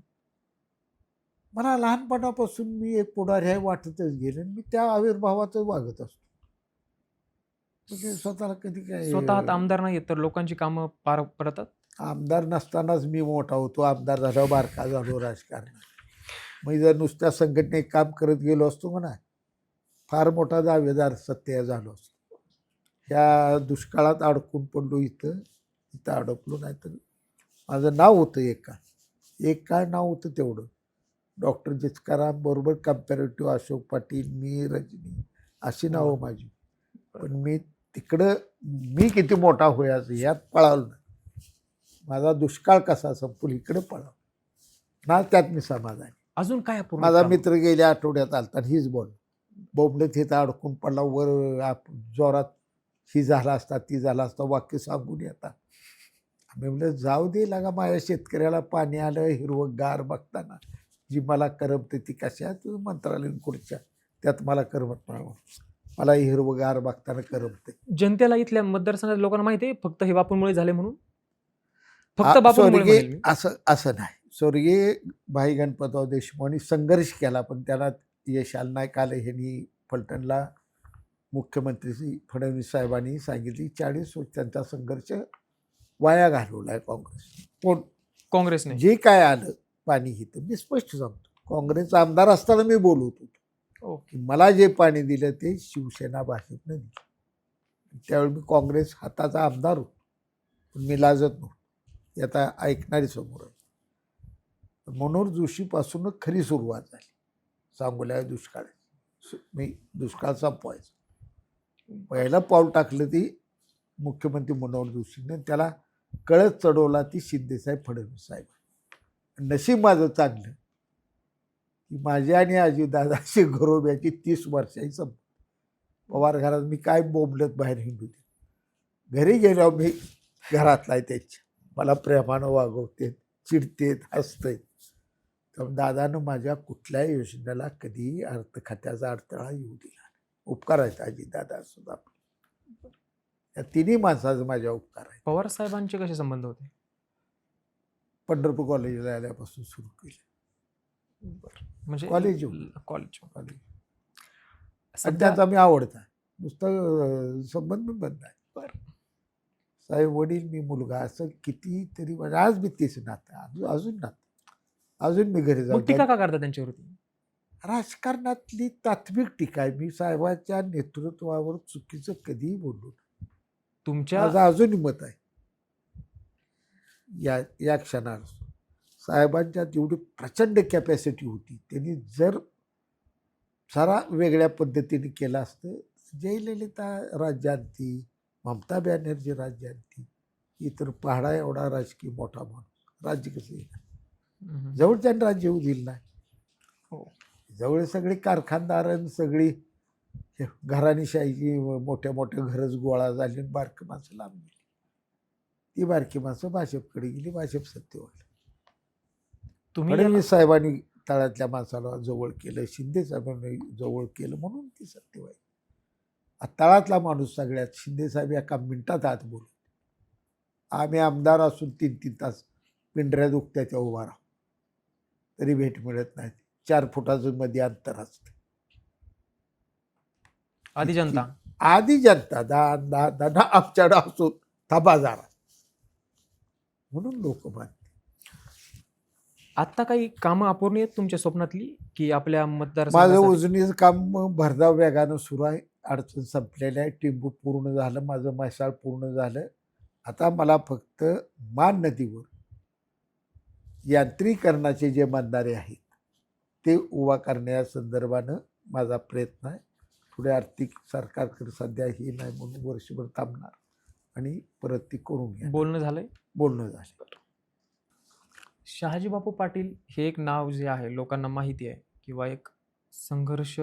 Speaker 2: मला लहानपणापासून मी एक पुढारी आहे वाटतच गेले आणि मी त्या आविर्भावातच वागत असतो. म्हणजे स्वतःला कधी काय
Speaker 1: स्वतः आमदार नाही तर लोकांची कामं पार पडतात.
Speaker 2: आमदार नसतानाच मी मोठा होतो. आमदार झाल्यावर बारका झालो राजकारणात. मी जर नुसत्या संघटनेत काम करत गेलो असतो म्हणा, फार मोठा दावेदार सत्य झालो असतो. ह्या दुष्काळात अडकून पडलो, इथं अडकलो. नाही तर माझं नाव होतं एक काळ नाव होतं तेवढं. डॉक्टर जिचकाराम बरोबर कम्पॅरेटिव्ह अशोक पाटील, मी, रजनी अशी नावं माझी. पण मी तिकडं मी किती मोठा होयाचं ह्यात पळालो नाही. माझा दुष्काळ कसा संपूल इकडे पळालो ना, त्यात मी समाधानी.
Speaker 1: अजून काय अपूर्ण
Speaker 2: माझा
Speaker 1: काम?
Speaker 2: मित्र गेल्या आठवड्यात आलता आणि हीच बोल बोबडे तिथं अडकून पडला. वर जोरात ही झाला असता ती झाला असता वाक्य सांगून येतात. आम्ही म्हणलं जाऊ दे लागा, माझ्या शेतकऱ्याला पाणी आलं हिरवंगार बघताना जी मला करमते ती कशात मंत्रालयीन खुर्च्या त्यात मला करमत नाही. मला हिरवंगार बघताना करमते.
Speaker 1: जनतेला इथल्या मतदारसंघात लोकांना माहिती आहे फक्त हे बापूंमुळे झाले म्हणून? फक्त बापूंमुळे
Speaker 2: स्वर्गीय
Speaker 1: म्हणेल मी.
Speaker 2: असं नाही. स्वर्गीय भाई गणपतराव देशमुखांनी संघर्ष केला पण त्याला यश आलं नाही. काल ह्यांनी फलटणला मुख्यमंत्री श्री फडणवीस साहेबांनी सांगितली 40 वर्ष त्यांचा संघर्ष वाया घालवलाय काँग्रेस. पण
Speaker 1: काँग्रेसने
Speaker 2: जे काय आलं पाणी हिथं मी स्पष्ट सांगतो, काँग्रेसचा आमदार असताना मी बोलत होतो की मला जे पाणी दिलं ते शिवसेना भाजपनं दिलं. त्यावेळी मी काँग्रेस हाताचा आमदार होतो, पण मी लाजत नव्हतो. आता ऐकणारी समोर आहे. मनोहर जोशीपासूनच खरी सुरुवात झाली. सांगोल्या दुष्काळ मी दुष्काळ संपवायचं पहिलं पाऊल टाकलं ती मुख्यमंत्री मनोहर जोशीने. त्याला कळत चढवला ती शिंदेसाहेब फडणवीस साहेब. नशीब माझं चांगलं की माझी आणि अजितदादाची घरोब्याची 30 वर्षाची संप. पवार घरात मी काय बोंबलत बाहेर हिंडू दे. घरी गेल्यावर मी घरातला आहे त्याच्या मला प्रेमानं वागवते, चिडतेत, हसते. तर दादानं माझ्या कुठल्याही योजनेला कधीही अर्थ खात्याचा अडथळा येऊ दिला नाही. उपकार आहेत अजितदादा सुद्धा. या तिन्ही माणसाचे माझ्या उपकार आहेत.
Speaker 1: पवार साहेबांचे कसे संबंध होते?
Speaker 2: पंढरपूर कॉलेजला आल्यापासून सुरू केले.
Speaker 1: म्हणजे
Speaker 2: कॉलेज
Speaker 1: कॉलेज
Speaker 2: आणि
Speaker 1: सध्या
Speaker 2: त्याचा मी आवडता नुसतं संबंध बंद आहे.
Speaker 1: बरं.
Speaker 2: साहेब वडील मी मुलगा असं कितीतरी म्हणजे आज मी तेच नातं अजून नातं अजून मी घरी
Speaker 1: मग टीका
Speaker 2: जाऊ.
Speaker 1: का करता त्यांच्यावरती?
Speaker 2: राजकारणातली तात्विक टीका आहे. मी साहेबांच्या नेतृत्वावर चुकीचं कधीही बोललो नाही.
Speaker 1: तुमच्या
Speaker 2: माझं अजूनही मत आहे या क्षणाला. साहेबांच्या जेवढी प्रचंड कॅपॅसिटी होती त्यांनी जर सारा वेगळ्या पद्धतीने केलं असतं. जयललिता राज्य आणती, ममता बॅनर्जी राज्य आणती, इतर पहाडा एवढा राजकीय मोठा माणूस राज्य कसं येईल? जवळच्यानं राज्य येऊ दिलं नाही.
Speaker 1: हो.
Speaker 2: जवळ सगळी कारखानदार आणि सगळी घराणीशाहीची मोठ्या मोठ्या घरच गोळा झाली आणि बारकी माणसं लांब गेली. ती बारकी माणसं भाजपकडे गेली, भाजप सत्तेवर.
Speaker 1: तुम्ही
Speaker 2: फडणवीस साहेबांनी तळातल्या माणसाला जवळ केलं, शिंदे साहेबांनी जवळ केलं म्हणून ती सत्तेवर. तळातला माणूस सगळ्यात शिंदे साहेब एका मिनिटात आत बोलत. आम्ही आमदार असून 3-3 तास पिंढऱ्या दुखत्याच्या उभा राहू तरी भेट मिळत नाही. 4 फुटाचं मध्ये अंतर असतं.
Speaker 1: आधी जनता
Speaker 2: आधी जनता दादा आमच्याकडे असून थांबा जरा म्हणून लोक मानते.
Speaker 1: आता काही कामं अपूर्ण आहेत तुमच्या स्वप्नातली की आपल्या
Speaker 2: माझं
Speaker 1: मतदारसंघासाठी?
Speaker 2: उजनीचं काम भरधाव वेगानं सुरू आहे. अडचण संपलेली आहे. टिंबू पूर्ण झालं, माझं मशाल पूर्ण झालं. आता मला फक्त मान नदीवर यांत्रिकरणाचे जे बंधारे आहेत ते उभा करण्या संदर्भानं माझा प्रयत्न आहे. पुढे आर्थिक सरकारकडे सध्या हे नाही म्हणून वर्षभर थांबणार आणि परत ती करून घ्या.
Speaker 1: बोलणं झालंय?
Speaker 2: बोलणं झालं.
Speaker 1: शहाजी बापू पाटील हे एक नाव जे आहे लोकांना माहिती आहे किंवा एक संघर्ष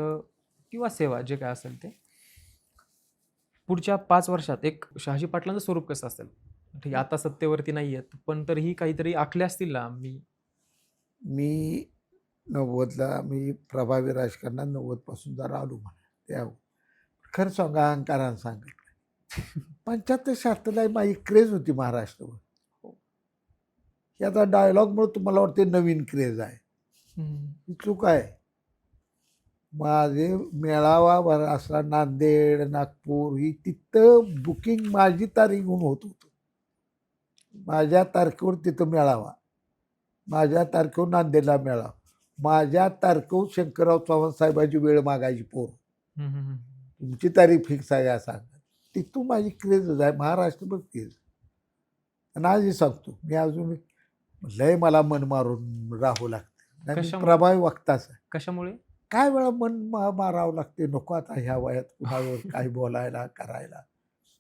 Speaker 1: किंवा सेवा जे काय असेल ते पुढच्या 5 वर्षात एक शहाजी पाटलांचं स्वरूप कसं असेल? ठीक आहे, आता सत्तेवरती नाही आहेत पण तरीही काहीतरी आखले असतील ना.
Speaker 2: मी 90ला मी प्रभावी राजकारणात 90 पासून जरा आलो म्हणा. त्या खरं सांगा अहंकारानं सांगितलं 75-76ला माझी क्रेज होती महाराष्ट्रावर. हे आता डायलॉगमुळे तुम्हाला वाटते नवीन क्रेज आहे. ही चूक आहे. माझे मेळावा भर असला नांदेड नागपूर ही तिथं बुकिंग माझी तारीखहून होत होतं. माझ्या तारखेवर तिथं मेळावा, माझ्या तारखेवर नांदेडला मेळावा, माझ्या तारखेवर शंकरराव चव्हाण साहेबांची वेळ मागायची पोर. तुमची तारीख फिक्स आहे असं सांगा. तिथून माझी क्रेजच आहे महाराष्ट्रभर क्रेज. आणि आजही सांगतो मी अजून लय मला मन मारून राहावं लागतं.
Speaker 1: कशामुळे?
Speaker 2: प्रभावी वक्ताच आहे.
Speaker 1: कशामुळे?
Speaker 2: काय वेळा मन मारावं लागते. नको आता ह्या वयात कुणावर काय बोलायला करायला.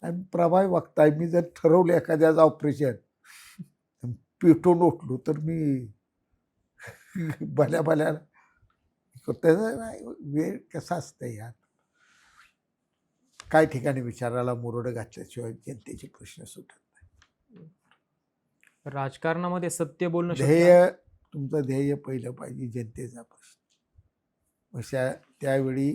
Speaker 2: आणि प्रभावी वक्ता आहे. मी जर ठरवलं एखाद्याचं ऑपरेशन पेटून उठलो तर मी भल्या त्याचा वेळ कसा असतं यात. काय ठिकाणी विचाराला मुरडं घातल्याशिवाय जनतेचे प्रश्न सुटत नाही.
Speaker 1: राजकारणामध्ये सत्य बोलणं शक्य
Speaker 2: ध्येय तुमचं ध्येय पहिलं पाहिजे जनतेचा प्रश्न. अशा त्यावेळी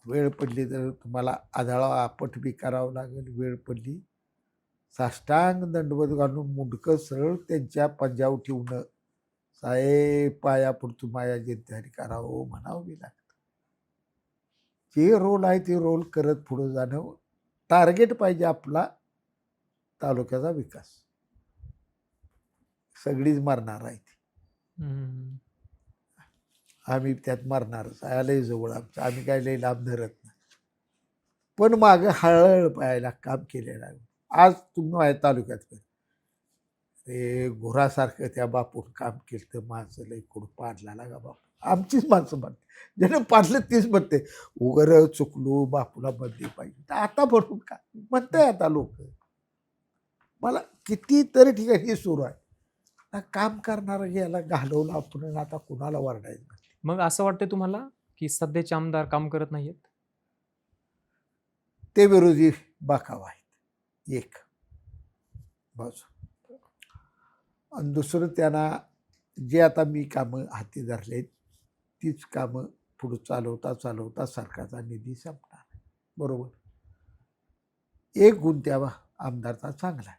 Speaker 2: वेळ पडली तर तुम्हाला आढळा आपट बी करावं लागेल. वेळ पडली साष्टांग दंडवत घालून मुंडकं सरळ त्यांच्या पंजावर ठेवणं साहेब पायापुरतं माया जनतेसाठी करावं म्हणावं बी लागतं. जे रोल आहे ते रोल करत पुढं जाणं. टार्गेट पाहिजे आपला तालुक्याचा विकास. सगळीच मरणार आहे ती. आम्ही त्यात मरणारच. आलंय जवळ आमचं. आम्ही काय लई लाभ धरत नाही. पण मागं हळहळ पाहायला काम केलेलं आहे. आज तुम्ही आहे तालुक्यात ते घोरासारखं त्या बापून काम केलं तर माणसं लई कुठं पाडला लागा बापू. आमचीच माणसं म्हणते. ज्यानं पाडलं तीच म्हणते उगर चुकलो बापूला बदली पाहिजे. तर आता भरून का म्हणताय आता लोक. मला कितीतरी ठिकाणी सुरू आहे. काम करणारा याला घालवलं आपण आता कुणाला वरडायचं.
Speaker 1: मग असं वाटतं तुम्हाला की सध्याचे आमदार काम करत नाहीत?
Speaker 2: ते विरोधी बाकाव आहेत एक बाजू. आणि दुसरं त्यांना जे आता मी कामं हाती धरलेत तीच कामं पुढे चालवता चालवता सरकारचा निधी संपणार. बरोबर. एक गुण त्या आमदारचा चांगला आहे,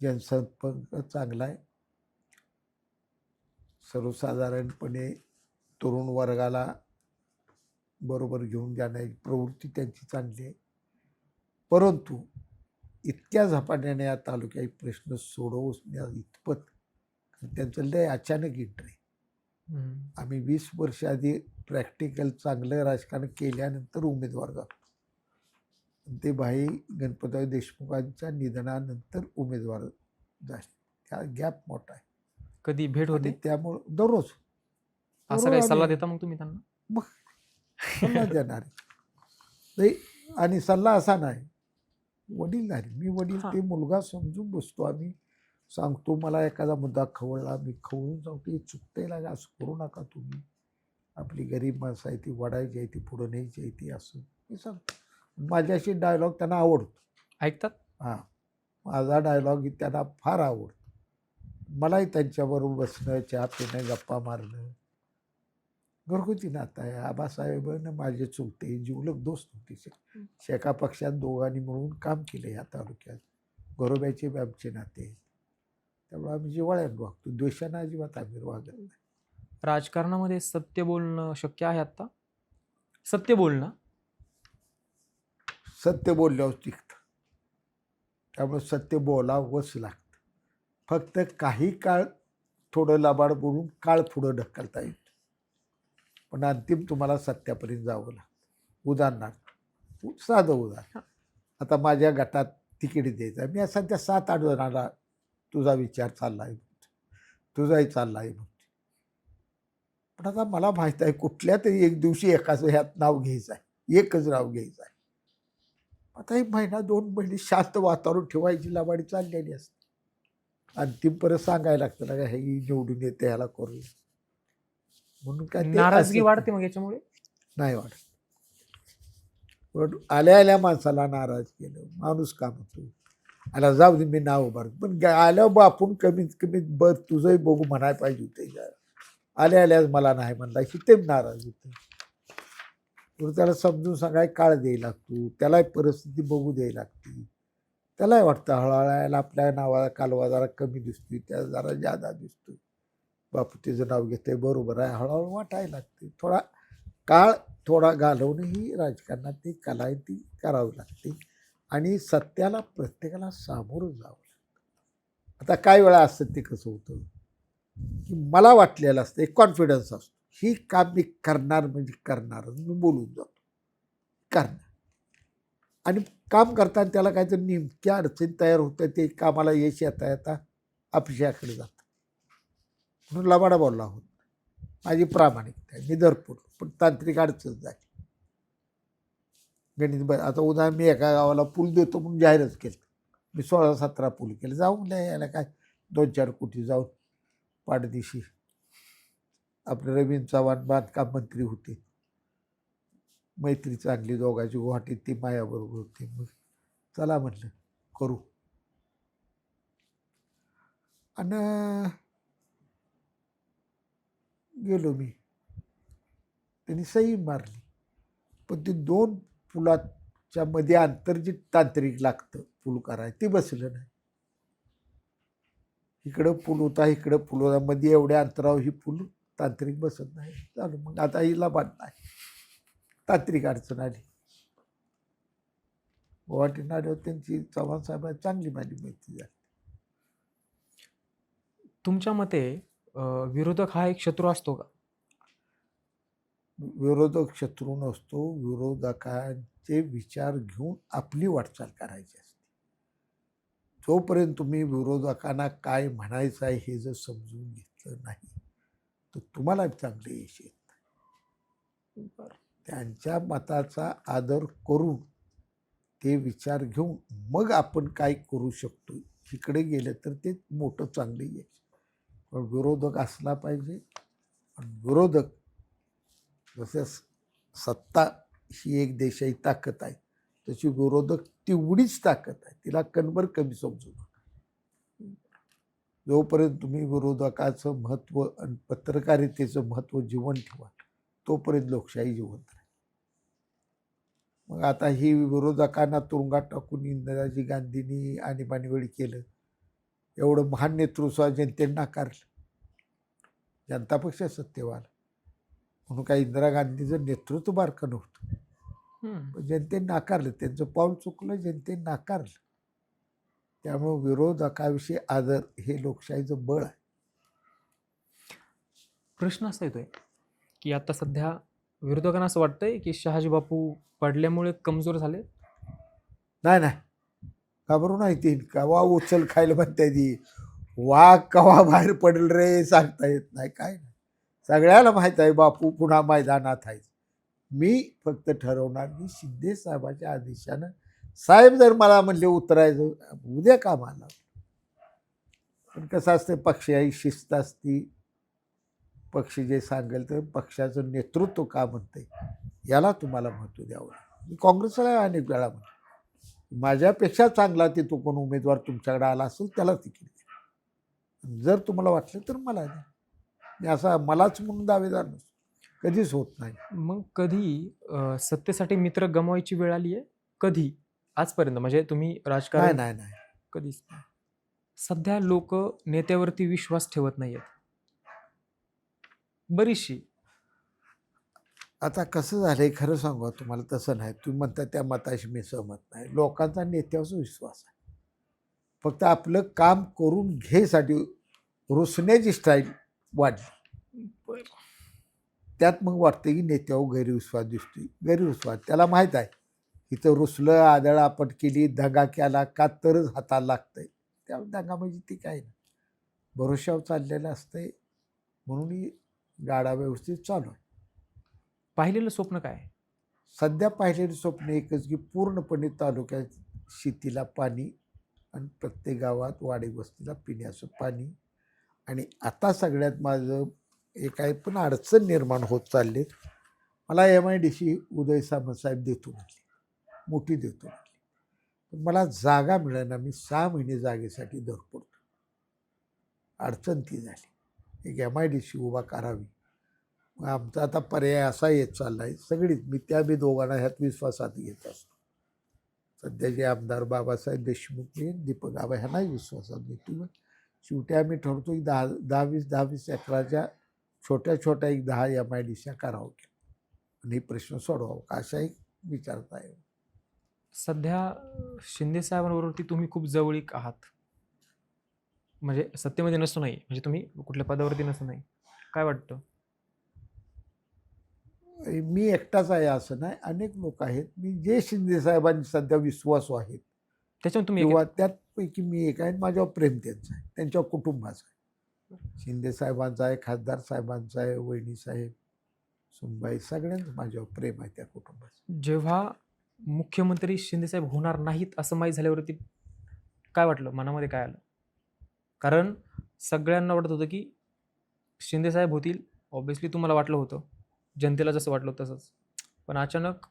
Speaker 2: जनसंपर्क चांगला आहे. सर्वसाधारणपणे तरुण वर्गाला बरोबर घेऊन जाण्याची प्रवृत्ती त्यांची चांगली आहे. परंतु इतक्या झपाट्याने या तालुक्यात प्रश्न सोडवण्या इतपत त्यांचं लय अचानक एंट्री. आम्ही 20 वर्ष आधी प्रॅक्टिकल चांगलं राजकारण केल्यानंतर उमेदवार झालो. ते भाई गणपतराव देशमुखांच्या निधनानंतर उमेदवार झाले. त्या गॅप मोठा आहे.
Speaker 1: कधी भेट
Speaker 2: आणि
Speaker 1: होते
Speaker 2: त्यामुळं दररोज
Speaker 1: असा काही सल्ला देता मग तुम्ही त्यांना?
Speaker 2: मग सल्ला देणार नाही. आणि सल्ला असा नाही, वडील नाही, मी वडील
Speaker 1: हा.
Speaker 2: ते मुलगा समजून बसतो. आम्ही सांगतो, मला एखादा मुद्दा खवळला मी खवळून सांगतो, हे चुकतंय लागा, असं करू नका तुम्ही, आपली गरीब माणसं आहे ती वाढायची आहे, ती पुढं न्यायची आहे, ती असं मी सांगतो. माझ्याशी डायलॉग त्यांना आवडतो.
Speaker 1: ऐकतात?
Speaker 2: हां, माझा डायलॉग त्यांना फार आवडतो. मलाही त्यांच्याबरोबर बसणं, चहा पिणं, गप्पा मारणं घरगुती नातं आहे. आबासाहेबांना माझे चुलते जिवलग दोस्त होते. एका पक्षात दोघांनी मिळून काम केलं या तालुक्यात. घरोब्याचे बी आमचे नाते आहेत. त्यामुळे आम्ही जिव्हाळ्यानं वागतो, द्वेषानं अजिबात आम्ही वागत नाही.
Speaker 1: राजकारणामध्ये सत्य बोलणं शक्य आहे आता? सत्य बोलणं
Speaker 2: सत्य बोलल्यावर टिकतं. त्यामुळे सत्य बोलावंच लागतं. फक्त काही काळ थोडं लबाड बोलून काळ पुढं ढकलता येईल, पण अंतिम तुम्हाला सत्यापर्यंत जावं लागतं. उदाहरणार्थ, साधं उदाहरण, आता माझ्या गटात तिकीट द्यायचं आहे, मी सध्या 7-8 जणांना तुझा विचार चालला आहे, तुझाही चालला आहे म्हणते. पण आता मला माहीत आहे कुठल्या तरी एक दिवशी एकाच ह्यात नाव घ्यायचं आहे, एकच नाव घ्यायचं आहे. आता एक महिना 2 महिने शांत वातावरण ठेवायची लबाडी चाललेली असते. अंतिम परत सांगायला लागतं ना, हे निवडून येते, ह्याला करू. म्हणून काय ते
Speaker 1: नाराजगी
Speaker 2: असं
Speaker 1: वाढते मग याच्यामुळे?
Speaker 2: नाही वाटत. पण आल्या आल्या माणसाला नाराज केलं, माणूस का म्हणतो, आला जाऊ दे मी नाव उभारतो, पण आल्यावर बापून कमीत कमी बर तुझंही बघू म्हणायला पाहिजे होते. आल्या आल्याच मला नाही म्हणला की ते नाराज होते. त्याला समजून सांगाय काळ द्यायला लागतो, त्यालाही परिस्थिती बघू द्यायला लागते. त्यालाही वाटतं हळूहळू आपल्या नावाला कालवा जरा कमी दिसतोय, त्या जरा जादा दिसतोय, बापू तिचं नाव घेते, बरोबर आहे, हळूहळू वाटायला लागते. थोडा काळ थोडा घालवणं ही राजकारणात ती कला आहे, ती करावी लागते. आणि सत्याला प्रत्येकाला सामोरं जावं लागतं. आता काही वेळा असतं ते कसं होतं की मला वाटलेलं असतं, एक कॉन्फिडन्स असतो, ही काम मी करणार म्हणजे करणार, मी बोलून जातो करणार. आणि काम करताना त्याला काहीतरी नेमक्या अडचणी तयार होतं, ते कामाला यश येता येता अपयशाकडे जातं. म्हणून लबाडा बोलला होत, माझी प्रामाणिकता आहे, मी धरपूर, पण तांत्रिक अडचण झाली. गणित आता उदाहरण, मी एका गावाला पूल देतो म्हणून जाहीरच केलं, मी 16-17 पूल केले, जाऊन नाही यायला काय 2-4 कोटी जाऊन पाठदिशी. आपले रवींद्र चव्हाण बांधकाम मंत्री होते, मैत्री चांगली दोघांची, गुवाहाटीत ती मायाबरोबर होती. मग चला म्हटलं करू, आणि गेलो मी. त्यांनी सही मारली, पण ते 2 पुलाच्या मध्ये अंतर जे तांत्रिक लागतं पूल करायला ते बसलं नाही. इकडं पूल होता, इकडं पूल होता, मध्ये एवढ्या अंतरावर ही पूल तांत्रिक बसत नाही. चालू मग आता हिला बांध नाही, तांत्रिक अडचण आली. गुवाहाटी नाड्यावर त्यांची चव्हाण साहेब चांगली माझी मैत्री झाली.
Speaker 1: तुमच्या मते विरोधक हा एक शत्रू असतो का?
Speaker 2: विरोधक शत्रू नसतो, विरोधकांचे विचार घेऊन आपली वाटचाल करायची असते. जोपर्यंत तुम्ही विरोधकांना काय म्हणायचं आहे हे जर समजून घेतलं नाही तर तुम्हाला चांगले यश येत नाही. त्यांच्या मताचा आदर करून ते विचार घेऊन मग आपण काय करू शकतो इकडे गेलं तर ते मोठं चांगलं यश. पण विरोधक असला पाहिजे. विरोधक जसं सत्ता ही एक देशाची ताकद आहे तशी विरोधक तेवढीच ताकद आहे, तिला कणभर कमी समजू नका. जोपर्यंत तुम्ही विरोधकाचं महत्त्व आणि पत्रकारितेचं महत्त्व जिवंत ठेवाल तोपर्यंत लोकशाही जिवंत राहील. मग आता ही विरोधकांना तुरुंगात टाकून इंदिराजी गांधींनी आणीबाणीवेळी केलं, एवढं महान नेतृत्व जनतेने नाकारलं. जनता पक्ष सत्तेवर आला म्हणून काय इंदिरा गांधीचं नेतृत्व बारकं नव्हतं, पण जनतेने नाकारलं. त्यांचं पाऊल चुकलं, जनतेने नाकारलं. त्यामुळे विरोधकाविषयी आदर हे लोकशाहीचं बळ आहे.
Speaker 1: प्रश्न असा येतोय की आता सध्या विरोधकांना असं वाटतंय की शहाजी बापू पडल्यामुळे कमजोर झाले.
Speaker 2: नाही नाही, घाबरू नाही. ती कवा उचल खायला म्हणते ती, वाघ कवा बाहेर पडेल रे सांगता येत नाही. काय नाही, सगळ्याला माहीत आहे बापू पुन्हा मैदानात आहे. मी फक्त ठरवणार की शिंदे साहेबाच्या आदेशानं साहेब जर मला म्हणले उतरायचं उद्या कामाला. पण कसं असतं, पक्षाची शिस्त असती. पक्ष जे सांगेल तर पक्षाचं नेतृत्व का म्हणते याला तुम्हाला महत्त्व द्यावं. मी काँग्रेसला अनेक वेळा म्हणतो, माझ्यापेक्षा चांगला तो कोण उमेदवार तुमच्याकडे आला असेल त्याला तिकीट द्या. जर तुम्हाला वाटलं तर मला द्या. मी असा मलाच म्हणून दावेदार नसतो, कधीच होत नाही.
Speaker 1: मग कधी सत्तेसाठी मित्र गमवायची वेळ आली आहे? कधी आजपर्यंत म्हणजे तुम्ही
Speaker 2: नाही
Speaker 1: राजकारण
Speaker 2: नाही नाही
Speaker 1: कधीच नाही. सध्या लोक नेत्यावरती विश्वास ठेवत नाहीयेत बरीचशी.
Speaker 2: आता कसं झालंय खरं सांगू तुम्हाला, तसं नाही. तुम्ही म्हणता त्या मताशी मी सहमत नाही. लोकांचा नेत्यावर विश्वास आहे. फक्त आपलं काम करून घ्यायसाठी रुसण्याची स्टाईल वाढली. त्यात मग वाटतं की नेत्यावर गैरविश्वास दिसतोय. गैरविश्वास त्याला माहीत आहे इथं रुसलं, आदळ आपट केली, दगा केला का तरच हाताला लागतंय. त्यामुळे दगा म्हणजे ती काय नाही, भरोशावर चाललेलं असतंय. म्हणून ही गाडा व्यवस्थित चालू आहे.
Speaker 1: पाहिलेलं स्वप्न काय आहे?
Speaker 2: सध्या पाहिलेलं स्वप्न एकच की पूर्णपणे तालुक्यात शेतीला पाणी आणि प्रत्येक गावात वाडी वस्तीला पिण्याचं पाणी. आणि आता सगळ्यात माझं एक आहे, पण अडचण निर्माण होत चालली. मला MIDC उदय सामंत साहेब देतो म्हटले, मोठी देतो म्हटले, पण मला जागा मिळेना. मी 6 महिने जागेसाठी धडपडतो. अडचण ती झाली, एक MIDC उभा करावी. मग आमचा आता पर्याय असा येत चालला आहे. सगळीच मी त्या बी दोघांना ह्यात विश्वासात घेत असतो. सध्याचे आमदार बाबासाहेब देशमुख हे दीपक आबा ह्यांनाही विश्वासात घेतो. शेवटी आम्ही ठरवतो की 10-20 एकराच्या छोट्या छोट्या एक 10 MIDC करावं आणि प्रश्न सोडवावं अशा एक विचारत आहे.
Speaker 1: सध्या शिंदे साहेबांवरती तुम्ही खूप जवळीक आहात, म्हणजे सत्तेमध्ये नसतो नाही, म्हणजे तुम्ही कुठल्या पदावरती नसतो नाही, काय वाटतं?
Speaker 2: मी एकटाच आहे असं नाही, अनेक लोक आहेत. मी जे शिंदे साहेबांनी सध्या विश्वासू आहेत
Speaker 1: त्याच्यावर तुम्ही
Speaker 2: किंवा त्यापैकी मी एक आहे. माझ्यावर प्रेम त्यांचं आहे, त्यांच्या कुटुंबाचं आहे. शिंदे साहेबांचा आहे, खासदार साहेबांचा आहे, वहिनी साहेब, सुनबाई, सगळ्यांचं माझ्यावर प्रेम आहे त्या कुटुंबाचं.
Speaker 1: जेव्हा मुख्यमंत्री शिंदे साहेब होणार नाहीत असं माहीत झाल्यावरती काय वाटलं, मनामध्ये काय आलं? कारण सगळ्यांना वाटत होतं की शिंदे साहेब होतील. ऑब्व्हियसली तुम्हाला वाटलं होतं, जनतेला जसं वाटलं तसंच, पण अचानक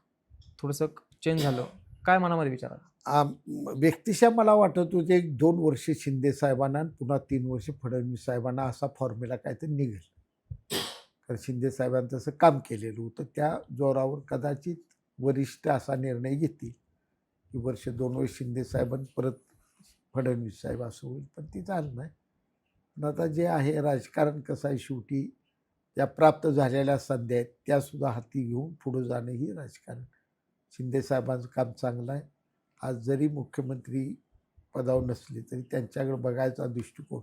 Speaker 1: थोडंसं चेंज झालं. काय मनामध्ये विचार आला?
Speaker 2: व्यक्तिशः मला वाटत होते 2 वर्ष शिंदे साहेबांना आणि पुन्हा 3 वर्ष फडणवीस साहेबांना असा फॉर्म्युला काहीतरी निघेल. कारण शिंदे साहेबांनी तसं काम केलेलं होतं. त्या जोरावर कदाचित वरिष्ठ असा निर्णय घेतील की वर्ष 2 वर्ष शिंदे साहेबांनी परत फडणवीस साहेब असं होईल, पण ती झालं नाही. पण आता जे आहे राजकारण कसं आहे, शेवटी त्या प्राप्त झालेल्या संधी आहेत त्यासुद्धा हाती घेऊन पुढं जाणं ही राजकारण. शिंदे साहेबांचं काम चांगलं आहे. आज जरी मुख्यमंत्री पदावर नसले तरी त्यांच्याकडे बघायचा दृष्टिकोन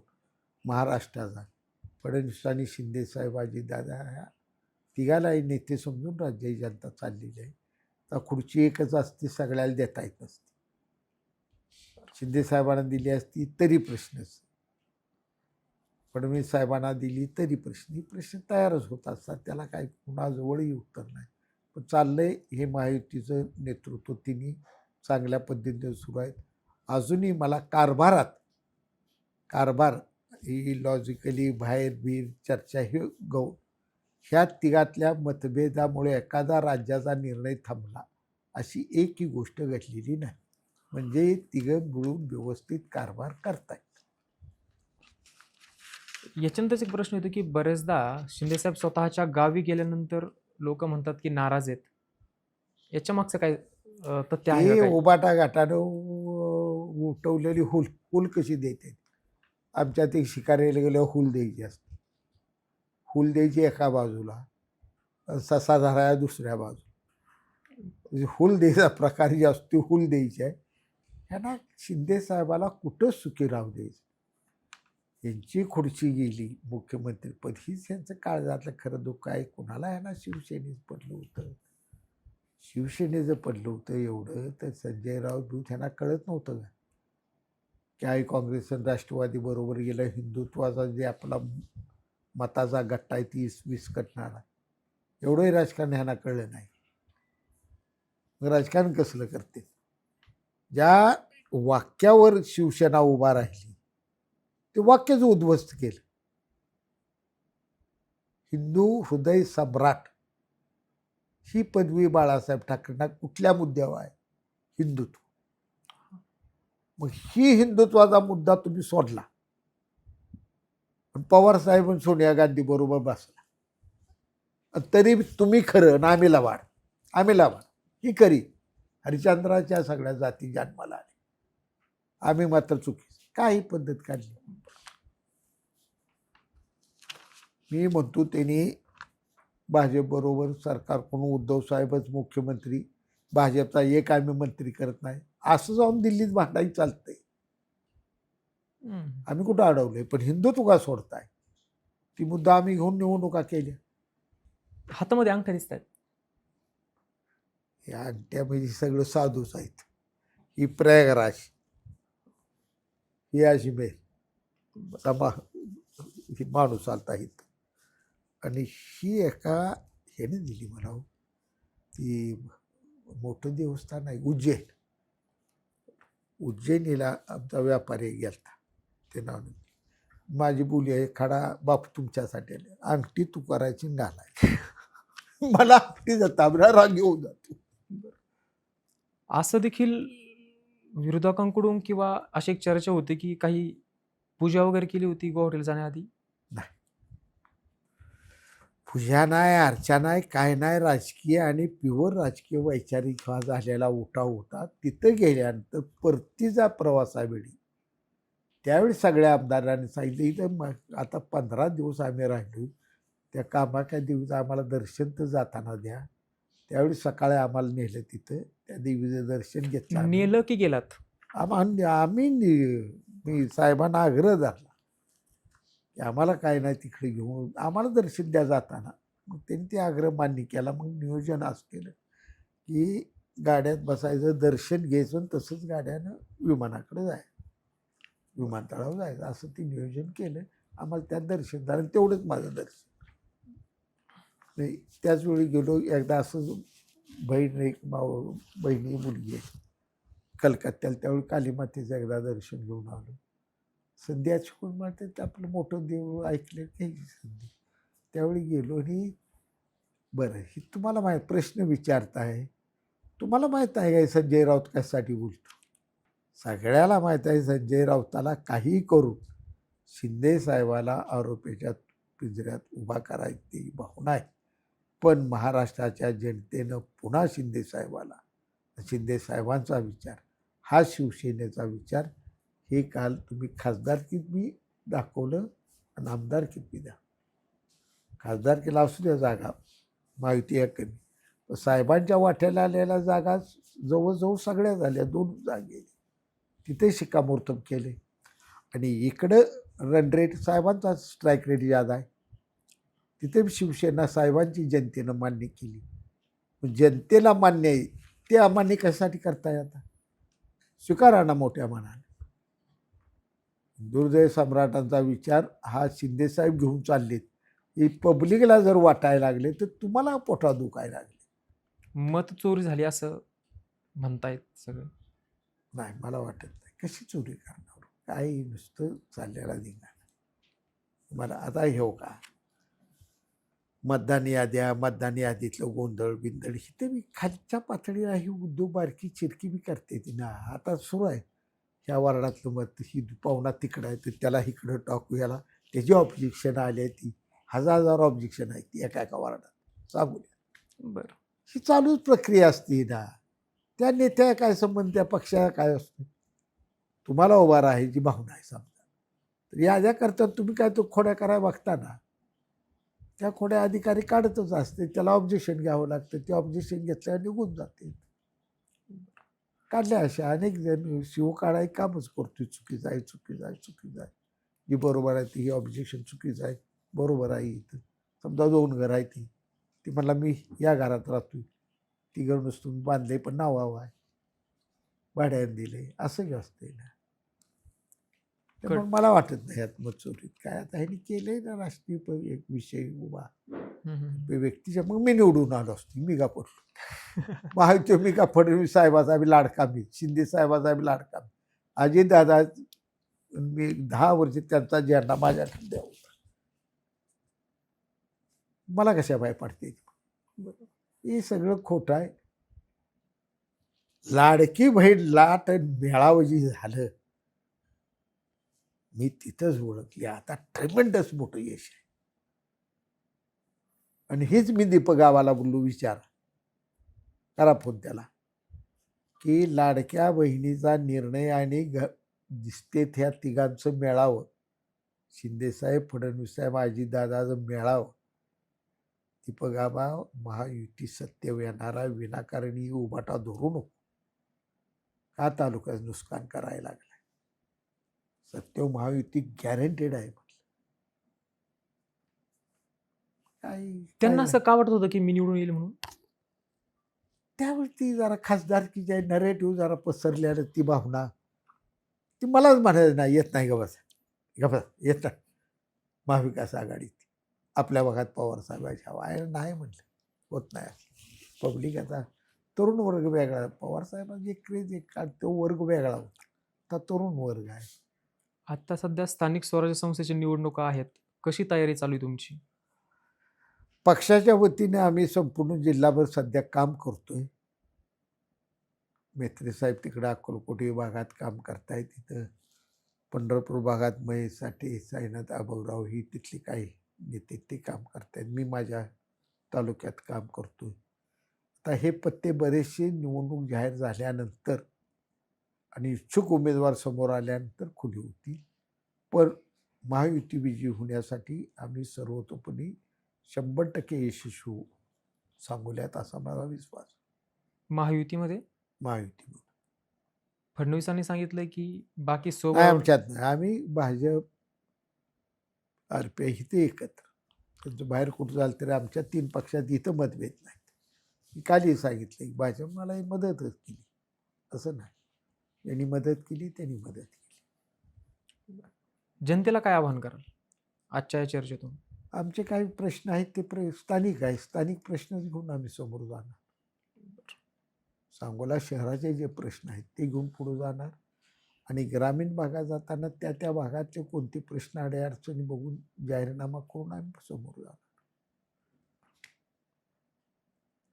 Speaker 2: महाराष्ट्राचा, फडणवीस आणि शिंदे साहेब, अजितदादा ह्या तिघालाही नेते समजून राज्याची जनता चाललेली आहे. तर खुर्ची एकच असते, सगळ्याला देता येत नसते. शिंदे साहेबांना दिली असती तरी प्रश्नच, फडणवीस साहेबांना दिली तरी प्रश्न. ही प्रश्न तयारच होत असतात, त्याला काय कुणाजवळही उत्तर नाही. पण चाललंय हे महायुतीचं नेतृत्व तिन्ही चांगल्या पद्धतीने सुरू आहेत. अजूनही मला कारभार ही लॉजिकली बाहेर बीर चर्चा ही ह्या तिघातल्या मतभेदामुळे एखादा राज्याचा निर्णय थांबला अशी एकही गोष्ट घडलेली नाही. म्हणजे तिघं मिळून व्यवस्थित कारभार करतायत.
Speaker 1: याच्यानंतरच एक प्रश्न येतो की बरेचदा शिंदेसाहेब स्वतःच्या गावी गेल्यानंतर लोक म्हणतात की नाराज आहेत. याच्या मागचं काय तथ्य आहे का
Speaker 2: ते
Speaker 1: काही?
Speaker 2: उबाटा घाटानं उठवलेली हुल हुल कशी देते. आमच्या ते शिकारीला गेल्यावर हुल द्यायची असते. हुल द्यायची एका बाजूला, ससा धराया दुसऱ्या बाजूला. म्हणजे हुल द्यायचा प्रकार जी असतो ती हुल द्यायची आहे. ह्यांना शिंदे साहेबाला कुठंच सुखी राहू द्यायचं. यांची खुर्ची गेली मुख्यमंत्रीपद, हीच यांचं काळजातलं खरं दुःख आहे. कुणाला ह्यांना शिवसेनेत पडलं होतं. शिवसेनेचं पडलं होतं एवढं तर संजय राऊत दूत ह्यांना कळत नव्हतं का? की आई काँग्रेस आणि राष्ट्रवादी बरोबर गेलं, हिंदुत्वाचा जे आपला मताचा गट्टा आहे ती विस्कटणारा. एवढंही राजकारण ह्यांना कळलं नाही. मग राजकारण कसलं करते? ज्या वाक्यावर शिवसेना उभा राहिली ते वाक्यच उद्ध्वस्त केलं. हिंदू हृदय सम्राट ही पदवी बाळासाहेब ठाकरेंना कुठल्या मुद्द्यावर आहे? हिंदुत्व. मग ही हिंदुत्वाचा मुद्दा तुम्ही सोडला, पण पवार साहेब आणि सोनिया गांधी बरोबर बसला. तरी तुम्ही खरं ना आम्ही लवाड, आम्ही लवाड ही खरी. हरिश्चंद्राच्या सगळ्या जाती जन्माला आले, आम्ही मात्र चुकीच. काही पद्धत काढली. मी म्हणतो त्यांनी भाजप बरोबर सरकारकडून उद्धव साहेबच मुख्यमंत्री, भाजपचा एक आम्ही मंत्री करत नाही असं जाऊन दिल्लीत भांडाई चालतंय. आम्ही कुठं अडवलंय? पण हिंदुत्व का सोडताय? ती मुद्दा आम्ही घेऊन निवडणुका केल्या.
Speaker 1: हातामध्ये अंगठ्या दिसत आहेत.
Speaker 2: या अंगठ्या म्हणजे सगळं साधूच आहेत. ही प्रयागराज, ही अजमेर, ही माणूस आलता इथं. आणि ही एका ह्याने दिली मला हो. ती मोठं देवस्थान आहे उज्जैन. उज्जैनीला आमचा व्यापारी गेलता. ते नाव माझी बोली आहे, खडा बाप तुमच्यासाठी आले, अंगठी तू करायची घालाय. मला अंगठी जाता राग घेऊन जातो.
Speaker 1: असं देखील विरोधकांकडून किंवा अशी एक चर्चा होती की काही पूजा वगैरे केली होती गुवाहाटीला जाण्याआधी.
Speaker 2: पूजा नाही, अर्चा नाही, काय नाही. राजकीय आणि प्युअर राजकीय वैचारिक हा झालेला उठाव होता. तिथं गेल्यानंतर परतीचा प्रवासावेळी त्यावेळी सगळ्या आमदारांनी सांगितलं इथं आता 15 दिवस आम्ही राहिलो, त्या कामाच्या दिवस आम्हाला दर्शन तर जाताना द्या. त्यावेळी सकाळी आम्हाला नेलं तिथं, त्या देवीचं दर्शन घेतलं आम्ही.
Speaker 1: नेलं की गेलात?
Speaker 2: मी साहेबांना आग्रह धरला की आम्हाला काय नाही तिकडे घेऊन आम्हाला दर्शन द्या जाताना. मग त्यांनी ते आग्रह मान्य केला. मग नियोजन असं केलं की गाड्यात बसायचं, दर्शन घ्यायचं आणि तसंच गाड्यानं विमानाकडे जायचं, विमानतळावर जायचं, असं ते नियोजन केलं. आम्हाला त्यात दर्शन झालं. तेवढंच माझं दर्शन नाही. त्याच वेळी गेलो एकदा असं, बहीण एक बहिणी मुलगी आहे कलकत्त्याला, त्यावेळी कालीमातेचं एकदा दर्शन घेऊन आलो. संधी कोण म्हणते आपलं मोठं देव ऐकलं घ्यायची संधी. त्यावेळी गेलो आणि बरं ही तुम्हाला माहीत प्रश्न विचारताय, तुम्हाला माहीत आहे काय संजय राऊत कशासाठी बोलतो? सगळ्याला माहीत आहे संजय राऊताला काही करून शिंदे साहेबाला आरोपीच्या पिंजऱ्यात उभा करायची भावना आहे. पण महाराष्ट्राच्या जनतेनं पुन्हा शिंदे साहेबाला, शिंदे साहेबांचा विचार हा शिवसेनेचा विचार, हे काल तुम्ही खासदारकीत मी दाखवलं आणि आमदारकीत मी द्या. खासदारकीला असू द्या जागा माहिती आहे कमी, पण साहेबांच्या वाट्याला आलेल्या जागा जवळजवळ सगळ्या झाल्या. 2 जागे तिथे शिक्कामोर्तब केले. आणि इकडं रन रेट साहेबांचा स्ट्राईक रेट जादा आहे. तिथे शिवसेना साहेबांची जनतेनं मान्य केली. जनतेला मान्य आहे ते अमान्य कशासाठी करताय? आता स्वीकारा ना मोठ्या मनाने. दुर्दैव सम्राटांचा विचार हा शिंदेसाहेब घेऊन चाललेत, हे पब्लिकला जर वाटायला लागले तर तुम्हाला पोटा दुखायला लागले.
Speaker 1: मत चोरी झाली असं म्हणतायत सगळं.
Speaker 2: नाही, मला वाटत नाही. कशी चोरी करणार? काही नुसतं चाललेला निघणार. मला आता हे हो का मतदान यादीतलं गोंधळ बिंदळ ही मी खालच्या पातळीला ही उद्योग बारकी चिरकी बी करते ती ना. आता सुरू आहे ह्या वार्डातलं मत ही पाहुणा तिकडं आहे तर त्याला इकडं टाकू, याला त्याची ऑब्जेक्शन आली आहे ती हजार ऑब्जेक्शन आहे ती एका वार्डात सांगूया.
Speaker 1: बरं.
Speaker 2: ही चालूच प्रक्रिया असते ना. त्या नेत्या काय संबंध, त्या पक्षाला काय असतो. तुम्हाला उभा राहायची भावना आहे समजा, तर या करता तुम्ही काय तो खोड्या करायला बघता ना, त्या खोड्या अधिकारी काढतच असते, त्याला ऑब्जेक्शन घ्यावं लागतं, ते ऑब्जेक्शन घेतल्यावर निघून जाते. काढल्या अशा अनेक जण शिव काढाय कामच करतोय, चुकीचं आहे चुकीचं आहे चुकीचं आहे, जी बरोबर आहे ती ऑब्जेक्शन चुकीचं आहे, बरोबर आहे. इथं समजा 2 घर आहे ती म्हणला मी या घरात राहतोय, ती घर नुसतं बांधले पण नावावं आहे, भाड्याने दिले, असं असते ना. तर मग मला वाटत नाही यात मजचोरीत काय. आता ह्यांनी केलंय ना राष्ट्रीय एक विषय उभा व्यक्तीच्या, मग मी निवडून आलो असतो, मी का पडलो. महायुती मी का फडणवीस साहेबाचा बी लाडका मी, शिंदे साहेबाचा बी लाडका मी, अजित दादा मी 10 वर्ष त्यांचा झेंडा माझ्या खांद्यावर होता, मला कशा बाय पडते. हे सगळं खोटं आहे. लाडकी बहीण लाट मेळावं जी झालं, मी तिथंच ओळखली आता ट्रेमेंडस मोठं यश आहे. आणि हेच मी दीपक गावाला बोललो, विचार करा फोन त्याला, की लाडक्या बहिणीचा निर्णय आणि दिसते त्या तिघांचं मेळावं, शिंदेसाहेब, फडणवीस साहेब, अजितदादाचं मेळावं, दीपक आबा महायुती सत्य येणारा विनाकारणी उभाटा धरू नको, का तालुक्यात नुकसान करायला लागलाय. सत्य महायुती गॅरंटेड आहे.
Speaker 1: त्यांना असं का वाटत होतं की मी निवडून येईल म्हणून?
Speaker 2: त्यावेळी ती जरा खासदारकीची आहे, नरेटिव्ह जरा पसरल्यानं ती भावना, ती मलाच म्हणायचं नाही, येत नाही गबस येत नाही महाविकास आघाडीत, आपल्या भागात पवार साहेबांच्या हवा नाही म्हटलं, होत नाही. पब्लिक आता तरुण वर्ग वेगळा, पवार साहेबांची क्रेज एक काळ तो वर्ग वेगळा होता, आता तरुण वर्ग आहे.
Speaker 1: आता सध्या स्थानिक स्वराज्य संस्थेच्या निवडणुका आहेत, कशी तयारी चालू आहे तुमची?
Speaker 2: पक्षाच्या वतीने आम्ही संपूर्ण जिल्हाभर सध्या काम करतोय. मेत्रे साहेब तिकडे अक्कलकोट विभागात काम करतायत, तिथं पंढरपूर भागात महेश साठे, साईनाथ आबवराव ही तिथली काही नेते ते काम करतायत. मी माझ्या तालुक्यात काम करतोय. आता हे पत्ते बरेचसे निवडणूक जाहीर झाल्यानंतर आणि इच्छुक उमेदवार समोर आल्यानंतर खुली होती. पण महायुती विजयी होण्यासाठी आम्ही सर्वतोपरी 100% यशस्वी होऊ सांगोल्यात, असा माझा विश्वास.
Speaker 1: महायुतीमध्ये
Speaker 2: महायुतीमध्ये
Speaker 1: फडणवीसांनी सांगितलंय की बाकी
Speaker 2: नाही,
Speaker 1: सोबत
Speaker 2: आमच्यात नाही. आम्ही भाजप RPI इथे एकत्र, त्यांचं बाहेर कुठं झालं तरी आमच्या 3 पक्षात इथं मतभेद नाहीत. मी कालही सांगितलं की भाजप मला मदतच केली, असं नाही, यांनी मदत केली त्यांनी मदत केली.
Speaker 1: जनतेला काय आवाहन कराल आजच्या या चर्चेतून?
Speaker 2: आमचे काही प्रश्न आहेत ते स्थानिक आहे, स्थानिक प्रश्नच घेऊन आम्ही समोर जाणार. सांगोला शहराचे जे प्रश्न आहेत ते घेऊन पुढे जाणार आणि ग्रामीण भागात जाताना त्या भागातले कोणते प्रश्न अडचणी बघून जाहीरनामा करून आम्ही समोर जाणार.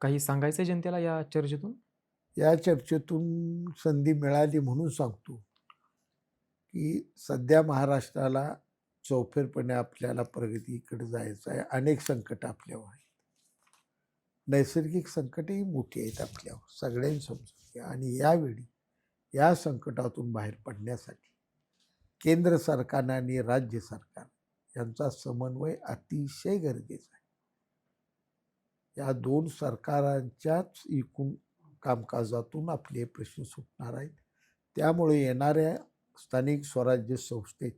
Speaker 1: काही सांगायचं जनतेला या चर्चेतून?
Speaker 2: या चर्चेतून संधी मिळाली म्हणून सांगतो की सध्या महाराष्ट्राला चौफेरपणे आपल्याला प्रगतीकडे जायचं आहे. अनेक संकट आपल्यावर आहेत, नैसर्गिक संकटही मोठी आहेत आपल्यावर, सगळ्यांनी समजून घ्या. आणि यावेळी या संकटातून बाहेर पडण्यासाठी केंद्र सरकार आणि राज्य सरकार यांचा समन्वय अतिशय गरजेचा आहे. या 2 सरकारांच्याच एकूण कामकाजातून आपले प्रश्न सुटणार आहेत. त्यामुळे येणाऱ्या स्थानिक स्वराज्य संस्थेत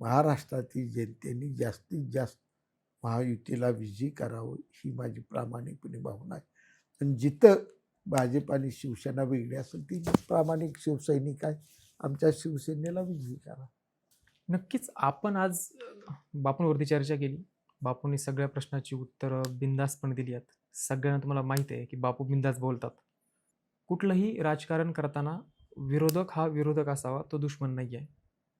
Speaker 2: महाराष्ट्रातील जनतेने जास्तीत जास्त महायुतीला विजयी करावं ही माझी प्रामाणिकपणे भावना आहे. आणि जिथं भाजप आणि शिवसेना वेगळी असेल ती प्रामाणिक शिवसैनिक आहे, आमच्या शिवसेनेला विजयी करा.
Speaker 1: नक्कीच. आपण आज बापूंवरती चर्चा केली. बापूंनी सगळ्या प्रश्नाची उत्तरं बिनधास्तपणे दिली आहेत. सगळ्यांना तुम्हाला माहिती आहे की बापू बिनधास्त बोलतात. कुठलंही राजकारण करताना विरोधक हा विरोधक असावा, तो दुश्मन नाही आहे.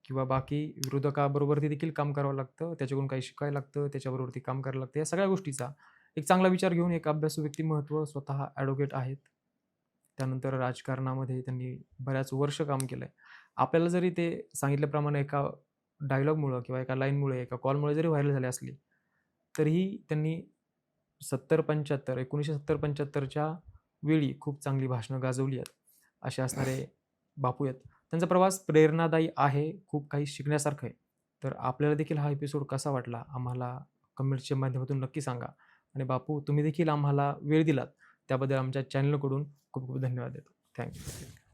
Speaker 1: किंवा बाकी विरोधकाबरोबरती देखील काम करावं लागतं, त्याच्याकडून काही शिकायला लागतं, त्याच्याबरोबरती काम करायला लागतं. या सगळ्या गोष्टीचा एक चांगला विचार घेऊन एक अभ्यासू व्यक्तिमत्व, स्वतः ॲडव्होकेट आहेत. त्यानंतर राजकारणामध्ये त्यांनी बऱ्याच वर्ष काम केलं आहे. आपल्याला जरी ते सांगितल्याप्रमाणे एका डायलॉगमुळं किंवा एका लाईनमुळे, एका कॉलमुळे जरी व्हायरल झाले असले, तरीही त्यांनी 1970-75च्या वेळी खूप चांगली भाषणं गाजवली आहेत. असे असणारे बापू आहेत. त्यांचा प्रवास प्रेरणादायी आहे, खूप काही शिकण्यासारखं आहे. तर आपल्याला देखील हा एपिसोड कसा वाटला आम्हाला कमेंट्सच्या माध्यमातून नक्की सांगा. आणि बापू, तुम्ही देखील आम्हाला वेळ दिलात त्याबद्दल आमच्या चॅनलकडून खूप खूप धन्यवाद देतो. थँक्यू.